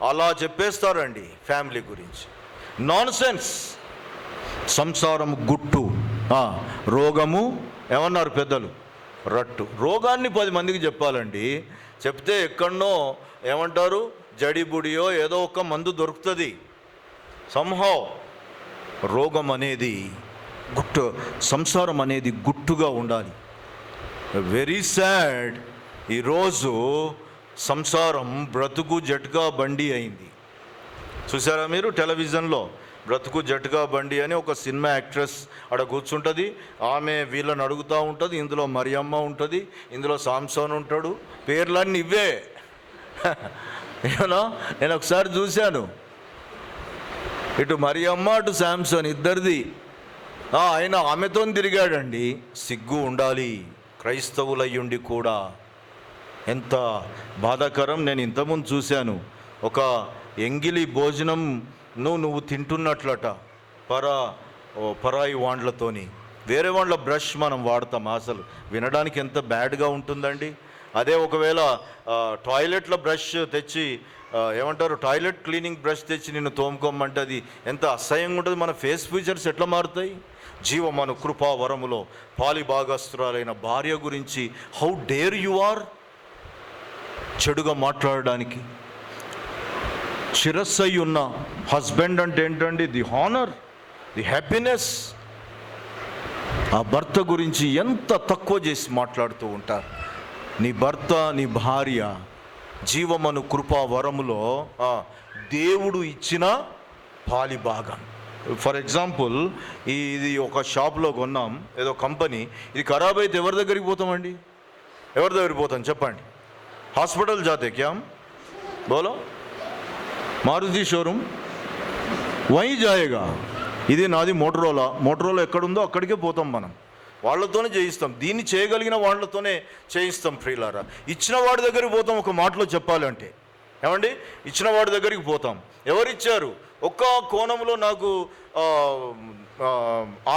అలా చెప్పేస్తారండి ఫ్యామిలీ గురించి. Non sense. సంసారం గుట్టు, రోగము ఏమన్నారు పెద్దలు? రట్టు. రోగాన్ని 10 మందికి చెప్పాలండి. చెప్తే ఎక్కడనో ఏమంటారు, జడిబుడియో ఏదో ఒక మందు దొరుకుతుంది. సంహౌ రోగం అనేది గుట్టు, సంసారం అనేది గుట్టుగా ఉండాలి. Very sad. ఈరోజు సంసారం బ్రతుకు జట్కా బండి అయింది. చూసారా మీరు టెలివిజన్లో? బ్రతుకు జట్కా బండి అని ఒక సినిమా యాక్ట్రెస్ అక్కడ కూర్చుంటుంది. ఆమె వీళ్ళని అడుగుతూ ఉంటుంది. ఇందులో మరియమ్మ ఉంటుంది, ఇందులో సాంసన్ ఉంటాడు. పేర్లన్నీ ఇవే. ఏమన్నా నేను ఒకసారి చూశాను, ఇటు మరియమ్మ అటు శాంసన్ ఇద్దరిది. ఆయన ఆమెతో తిరిగాడండి. సిగ్గు ఉండాలి క్రైస్తవులయ్యుండి కూడా. ఎంత బాధాకరం. నేను ఇంతకుముందు చూశాను, ఒక ఎంగిలి భోజనం నువ్వు తింటున్నట్లట పరాయి వాండ్లతోని. వేరే వాళ్ళ బ్రష్ మనం వాడతాం. అసలు వినడానికి ఎంత బ్యాడ్గా ఉంటుందండి. అదే ఒకవేళ టాయిలెట్లో బ్రష్ తెచ్చి ఏమంటారు, టాయిలెట్ క్లీనింగ్ బ్రష్ తెచ్చి నిన్ను తోముకోమంటే అది ఎంత అసహ్యంగా ఉంటుంది. మన ఫేస్ ఫీచర్స్ ఎట్లా మారుతాయి? జీవమను కృపా వరములో పాలి భాగస్తురాలైన భార్య గురించి హౌ డేర్ యు ఆర్. చెడుగా మాట్లాడడానికి. శిరస్సై ఉన్న హస్బెండ్ అంటే ఏంటండి? The honour, the happiness. ఆ భర్త గురించి ఎంత తక్కువ చేసి మాట్లాడుతూ ఉంటారు. నీ భర్త, నీ భార్య జీవమను కృపా వరములో దేవుడు ఇచ్చిన పాలి భాగం. ఫర్ ఎగ్జాంపుల్, ఇది ఒక షాప్లో కొన్నాం, ఏదో కంపెనీ. ఇది ఖరాబ్ అయితే ఎవరి దగ్గరికి పోతామండి? ఎవరి దగ్గరికి పోతాం చెప్పండి? హాస్పిటల్ జాతే క్యా బోలో? మారుతి షోరూమ్ వహీ జాయేగా. ఇది నాది మోటరోలా ఎక్కడుందో అక్కడికే పోతాం మనం. వాళ్ళతోనే చేయిస్తాం. దీన్ని చేయగలిగిన వాళ్ళతోనే చేయిస్తాం. ప్రియులారా, ఇచ్చిన వాడి దగ్గరికి పోతాం. ఒక మాటలో చెప్పాలంటే ఏమండి, ఇచ్చిన వాడి దగ్గరికి పోతాం. ఎవరిచ్చారు? ఒక్క కోణంలో నాకు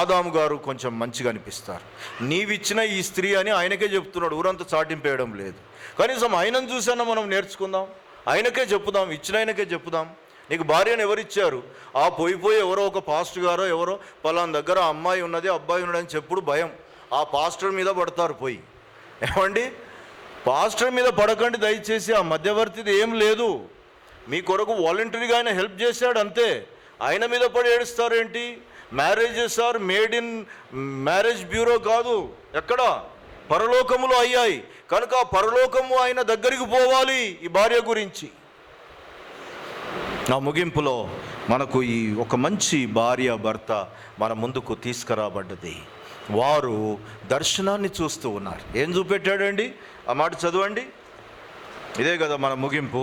ఆదాము గారు కొంచెం మంచిగా అనిపిస్తారు. నీవిచ్చిన ఈ స్త్రీ అని ఆయనకే చెప్తున్నాడు, ఊరంతా చాటింపేయడం లేదు. కనీసం ఆయనను చూసన్నా మనం నేర్చుకుందాం, ఆయనకే చెప్పుదాం, ఇచ్చిన ఆయనకే చెప్పుదాం. నీకు భార్యను ఎవరిచ్చారు? ఆ పోయి ఎవరో ఒక పాస్టర్ గారో ఎవరో పలానా దగ్గర అమ్మాయి ఉన్నది, అబ్బాయి ఉన్నాడని చెప్పుడు భయం. ఆ పాస్టర్ మీద పడతారు పోయి. ఏమండి, పాస్టర్ మీద పడకండి దయచేసి. ఆ మధ్యవర్తిది ఏం లేదు. మీ కొరకు వాలంటరీగా ఆయన హెల్ప్ చేశాడు అంతే. ఆయన మీద పడి ఏడుస్తారేంటి? Marriages are made in marriage bureau కాదు, ఎక్కడ? పరలోకములో అయ్యాయి. కనుక పరలోకము ఆయన దగ్గరికి పోవాలి ఈ భార్య గురించి. నా ముగింపులో మనకు ఈ ఒక మంచి భార్య భర్త మన ముందుకు తీసుకురాబడ్డది. వారు దర్శనాన్ని చూస్తూ ఉన్నారు. ఏం చూపెట్టాడండి? ఆ మాట చదవండి. ఇదే కదా మన ముగింపు.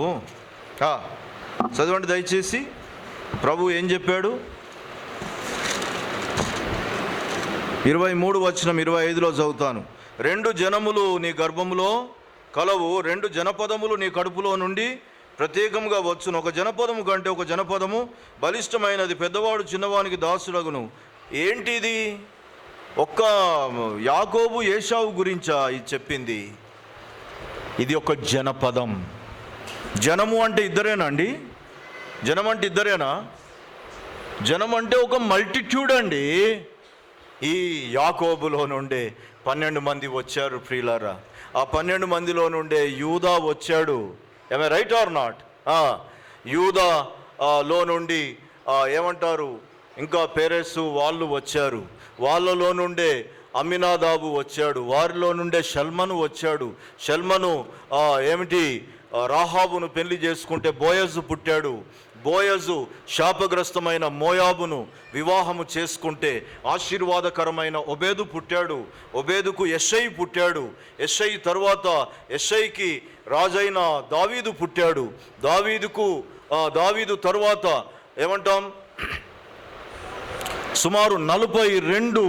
చదవండి దయచేసి. ప్రభు ఏం చెప్పాడు? 23:25 చదువుతాను. 2 జనములు నీ గర్భములో కలవు, 2 జనపదములు నీ కడుపులో నుండి ప్రత్యేకంగా వచ్చును. ఒక జనపదము కంటే ఒక జనపదము బలిష్టమైనది, పెద్దవాడు చిన్నవానికి దాసుడగును. ఏంటిది? ఒక్క యాకోబు ఏశావు గురించా ఇది చెప్పింది? ఇది ఒక జనపదం. జనము అంటే ఇద్దరేనా అండి? జనం అంటే ఇద్దరేనా? జనం అంటే ఒక మల్టిట్యూడ్ అండి. ఈ యాకోబులో నుండే 12 మంది వచ్చారు ప్రియులారా. ఆ 12 మందిలో నుండే యూదా వచ్చాడు. ఏమే రైట్ ఆర్ నాట్? యూదా లో నుండి ఏమంటారు, ఇంకా పేరెసు వాళ్ళు వచ్చారు. వాళ్ళలో నుండే అమ్మినాదాబు వచ్చాడు. వారిలో నుండే షల్మను వచ్చాడు. షల్మను ఏమిటి, రాహాబును పెళ్లి చేసుకుంటే బోయజు పుట్టాడు. బోయజు శాపగ్రస్తమైన మోయాబును వివాహము చేసుకుంటే ఆశీర్వాదకరమైన ఒబేదు పుట్టాడు. ఒబేదుకు యెషై పుట్టాడు. యెషై తర్వాత యెషైకి రాజైన దావీదు పుట్టాడు. దావీదు తర్వాత ఏమంటాం, సుమారు 42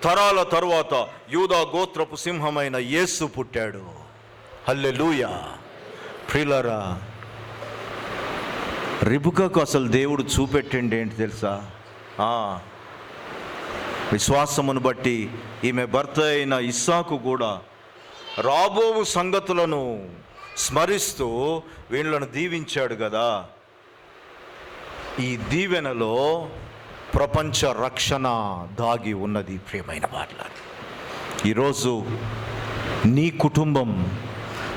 తరాల తర్వాత యూదా గోత్రపు సింహమైన యేసు పుట్టాడు. హల్లెలూయా. ప్రియులారా, రిబుకాకు అసలు దేవుడు చూపెట్టిండి ఏంటి తెలుసా? విశ్వాసమును బట్టి ఈమె భర్త అయిన ఇస్సాకు కూడా రాబోవు సంగతులను స్మరిస్తూ వీళ్ళను దీవించాడు కదా. ఈ దీవెనలో ప్రపంచ రక్షణ దాగి ఉన్నది. ప్రియమైన వాళ్ళారా, ఈరోజు నీ కుటుంబం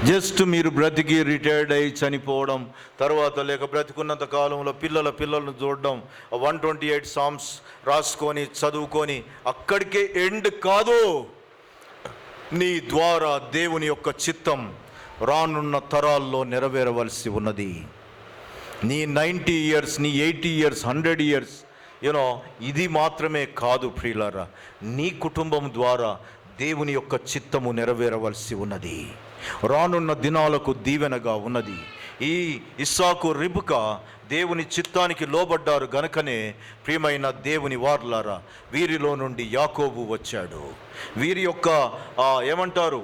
జస్ట్ మీరు బ్రతికి రిటైర్డ్ అయ్యి చనిపోవడం, తర్వాత లేక బ్రతికున్నంత కాలంలో పిల్లలను చూడడం, 128 సామ్స్ రాసుకొని చదువుకొని అక్కడికే ఎండ్ కాదు. నీ ద్వారా దేవుని యొక్క చిత్తం రానున్న తరాల్లో నెరవేరవలసి ఉన్నది. నీ 90 ఇయర్స్, నీ 80 ఇయర్స్, 100 ఇయర్స్, ఇది మాత్రమే కాదు ప్రియులారా. నీ కుటుంబం ద్వారా దేవుని యొక్క చిత్తము నెరవేరవలసి ఉన్నది. రానున్న దినాలకు దీవెనగా ఉన్నది. ఈ ఇస్సాకు, రిబుకా దేవుని చిత్తానికి లోబడ్డారు గనుకనే ప్రియమైన దేవుని వారలారా, వీరిలో నుండి యాకోబు వచ్చాడు. వీరి యొక్క ఏమంటారు,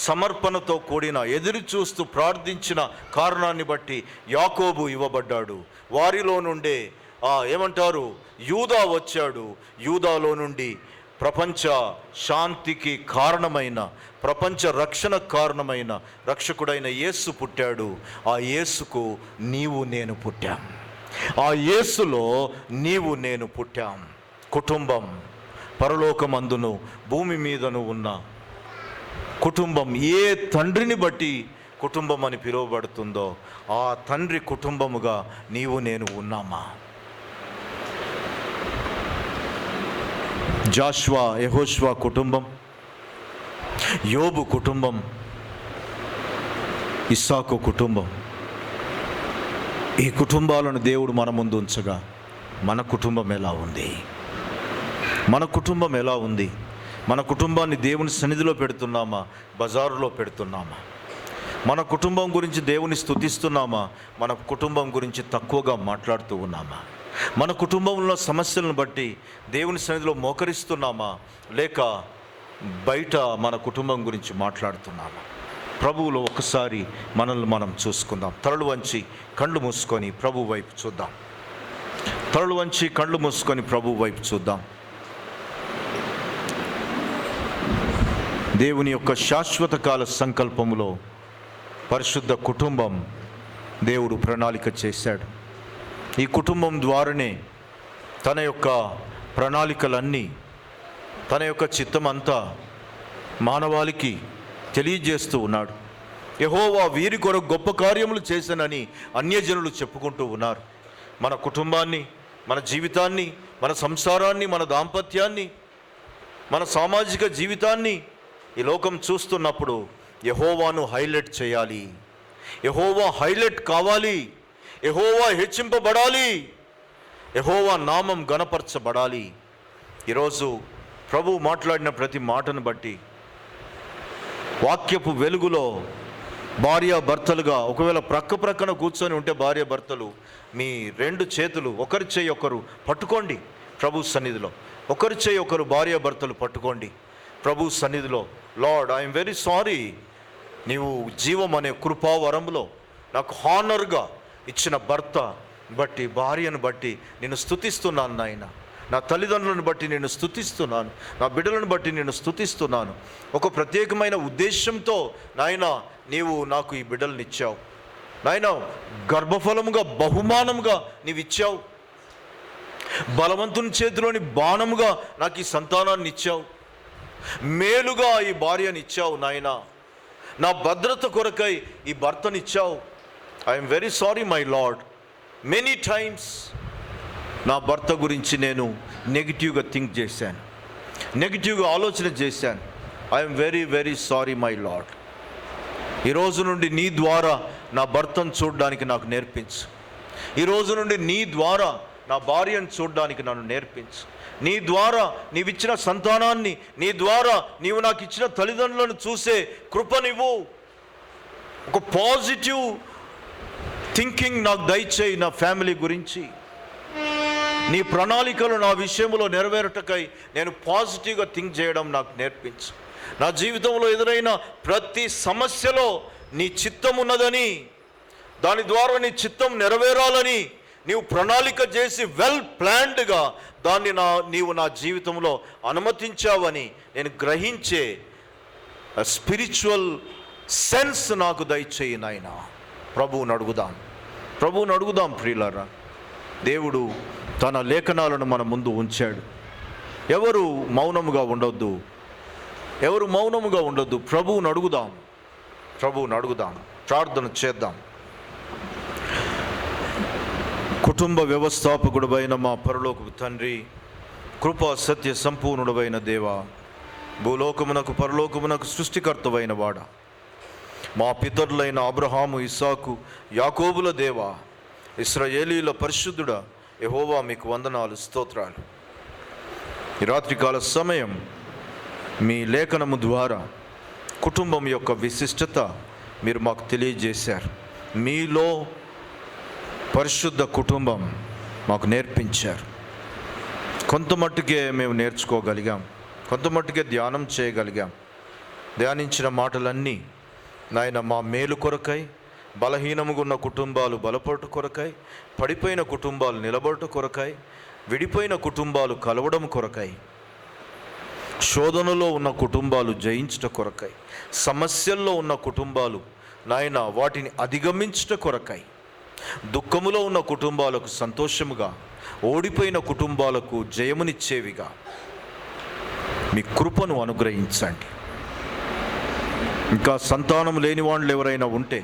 సమర్పణతో కూడిన ఎదురు చూస్తూ ప్రార్థించిన కారణాన్ని బట్టి యాకోబు ఇవ్వబడ్డాడు. వారిలో నుండే ఏమంటారు, యూదా వచ్చాడు. యూదాలో నుండి ప్రపంచ శాంతికి కారణమైన, ప్రపంచ రక్షణ కారణమైన రక్షకుడైన యేసు పుట్టాడు. ఆ యేసుకు నీవు నేను పుట్టాం. ఆ యేసులో నీవు నేను పుట్టాం. కుటుంబం పరలోకమందును భూమి మీదను ఉన్న కుటుంబం ఏ తండ్రిని బట్టి కుటుంబం అని పిలువబడుతుందో ఆ తండ్రి కుటుంబముగా నీవు నేను ఉన్నామా? జాషువా యెహోషువ కుటుంబం, యోబు కుటుంబం, ఇస్సాకు కుటుంబం, ఈ కుటుంబాలను దేవుడు మన ముందు ఉంచగా మన కుటుంబం ఎలా ఉంది? మన కుటుంబం ఎలా ఉంది? మన కుటుంబాన్ని దేవుని సన్నిధిలో పెడుతున్నామా, బజారులో పెడుతున్నామా? మన కుటుంబం గురించి దేవుని స్తుతిస్తున్నామా, మన కుటుంబం గురించి తక్కువగా మాట్లాడుతూ ఉన్నామా? మన కుటుంబంలో సమస్యలను బట్టి దేవుని సన్నిధిలో మోకరిస్తున్నామా, లేక బయట మన కుటుంబం గురించి మాట్లాడుతున్నామా? ప్రభువులో ఒకసారి మనల్ని మనం చూసుకుందాం. తలలు వంచి కళ్ళు మూసుకొని ప్రభు వైపు చూద్దాం. తలలు వంచి కళ్ళు మూసుకొని ప్రభు వైపు చూద్దాం. దేవుని యొక్క శాశ్వత కాల సంకల్పములో పరిశుద్ధ కుటుంబం దేవుడు ప్రణాళిక చేశాడు. ఈ కుటుంబం ద్వారానే తన యొక్క ప్రణాళికలన్నీ, తన యొక్క చిత్తమంతా మానవాళికి తెలియజేస్తూ ఉన్నాడు. యెహోవా వీరి కొరకు గొప్ప కార్యములు చేశానని అన్యజనులు చెప్పుకుంటూ ఉన్నారు. మన కుటుంబాన్ని, మన జీవితాన్ని, మన సంసారాన్ని, మన దాంపత్యాన్ని, మన సామాజిక జీవితాన్ని ఈ లోకం చూస్తున్నప్పుడు యెహోవాను హైలైట్ చేయాలి. యెహోవా హైలైట్ కావాలి. యెహోవా హెచ్చింపబడాలి. యెహోవా నామం గణపరచబడాలి. ఈరోజు ప్రభువు మాట్లాడిన ప్రతి మాటను బట్టి వాక్యపు వెలుగులో భార్యాభర్తలుగా ఒకవేళ ప్రక్కన కూర్చొని ఉంటే భార్యాభర్తలు మీ రెండు చేతులు ఒకరి చేయి ఒకరు పట్టుకోండి. ప్రభు సన్నిధిలో ఒకరి చేయి ఒకరు భార్యాభర్తలు పట్టుకోండి. ప్రభు సన్నిధిలో, లార్డ్ ఐఎమ్ వెరీ సారీ, నీవు జీవం అనే కృపావరంలో నాకు హానర్గా ఇచ్చిన భర్త బట్టి, భార్యను బట్టి నేను స్తుతిస్తున్నాను నాయన. నా తల్లిదండ్రులను బట్టి నేను స్తుతిస్తున్నాను. నా బిడ్డలను బట్టి నేను స్తుతిస్తున్నాను. ఒక ప్రత్యేకమైన ఉద్దేశంతో నాయన నీవు నాకు ఈ బిడ్డలను ఇచ్చావు నాయన. గర్భఫలముగా బహుమానముగా నీవు ఇచ్చావు. బలవంతుని చేతిలోని బాణముగా నాకు ఈ సంతానాన్ని ఇచ్చావు. మేలుగా ఈ భార్యని ఇచ్చావు నాయన. నా భద్రత కొరకై ఈ భర్తనిచ్చావు. I'm very sorry my lord. Many times నా భర్త గురించి నేను నెగిటివ్గా థింక్ చేశాను, నెగిటివ్గా ఆలోచన చేశాను. I'm very very sorry my lord. ఈరోజు నుండి నీ ద్వారా నా భర్తను చూడడానికి నాకు నేర్పించు. ఈరోజు నుండి నీ ద్వారా నా భార్యను చూడడానికి నన్ను నేర్పించు. నీ ద్వారా నీవిచ్చిన సంతానాన్ని, నీ ద్వారా నీవు నాకు ఇచ్చిన తల్లిదండ్రులను చూసే కృపనివ్వు. ఒక పాజిటివ్ థింకింగ్ నాకు దయచేయి. నా ఫ్యామిలీ గురించి నీ ప్రణాళికలు నా విషయంలో నెరవేరుటకై నేను పాజిటివ్గా థింక్ చేయడం నాకు నేర్పించు. నా జీవితంలో ఎదురైన ప్రతి సమస్యలో నీ చిత్తం ఉన్నదని, దాని ద్వారా నీ చిత్తం నెరవేరాలని నీవు ప్రణాళిక చేసి వెల్ ప్లాన్డ్గా దాన్ని నీవు నా జీవితంలో అనుమతించావని నేను గ్రహించే స్పిరిచువల్ సెన్స్ నాకు దయచేయి నాయన. ప్రభువుని అడుగుదాం ప్రియులారా. దేవుడు తన లేఖనాలను మన ముందు ఉంచాడు. ఎవరు మౌనముగా ఉండొద్దు. ప్రభువుని అడుగుదాం, ప్రార్థన చేద్దాం. కుటుంబ వ్యవస్థాపకుడైన మా పరలోకపు తండ్రి, కృపా సత్య సంపూర్ణుడైన దేవా, భూలోకమునకు పరలోకమునకు సృష్టికర్తవైన వాడా, మా పితరులైన అబ్రహాము, ఇస్సాకు, యాకోబుల దేవా, ఇశ్రాయేలీల పరిశుద్ధుడా యెహోవా, మీకు వందనాలు, స్తోత్రాలు. ఈ రాత్రికాల సమయం మీ లేఖనము ద్వారా కుటుంబం యొక్క విశిష్టత మీరు మాకు తెలియజేశారు. మీలో పరిశుద్ధ కుటుంబం మాకు నేర్పించారు. కొంతమట్టుకే మేము నేర్చుకోగలిగాం, కొంతమట్టుకే ధ్యానం చేయగలిగాం. ధ్యానించిన మాటలన్నీ నాయన మా మేలు కొరకై, బలహీనముగా ఉన్న కుటుంబాలు బలపడుట కొరకై, పడిపోయిన కుటుంబాలు నిలబడుట కొరకై, విడిపోయిన కుటుంబాలు కలవడం కొరకై, శోధనలో ఉన్న కుటుంబాలు జయించుట కొరకై, సమస్యల్లో ఉన్న కుటుంబాలు నాయన వాటిని అధిగమించుట కొరకై, దుఃఖములో ఉన్న కుటుంబాలకు సంతోషముగా, ఓడిపోయిన కుటుంబాలకు జయమునిచ్చేవిగా మీ కృపను అనుగ్రహించండి. ఇంకా సంతానం లేని వాళ్ళు ఎవరైనా ఉంటే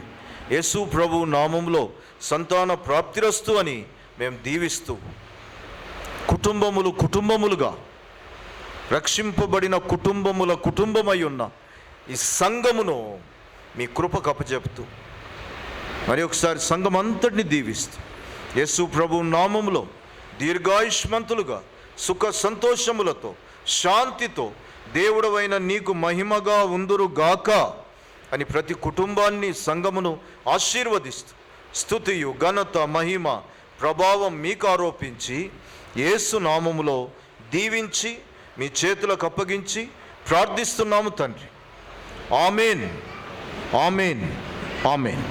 యేసు ప్రభు నామంలో సంతాన ప్రాప్తిరస్తు అని మేము దీవిస్తూ, కుటుంబములుగా రక్షింపబడిన కుటుంబమై ఉన్న ఈ సంఘమును మీ కృపకు అప్పచెప్తూ, మరి ఒకసారి సంఘం అంతటిని దీవిస్తూ, యేసు ప్రభు నామములో దీర్ఘాయుష్మంతులుగా సుఖ సంతోషములతో శాంతితో దేవుడవైన నీకు మహిమగా ఉందురుగాక అని ప్రతి కుటుంబాన్ని సంఘమును ఆశీర్వదిస్తూ, స్తుతియు ఘనత మహిమ ప్రభావం మీకు ఆరోపించి యేసు నామములో దీవించి మీ చేతులకు అప్పగించి ప్రార్థిస్తున్నాము తండ్రి. ఆమేన్, ఆమేన్, ఆమేన్.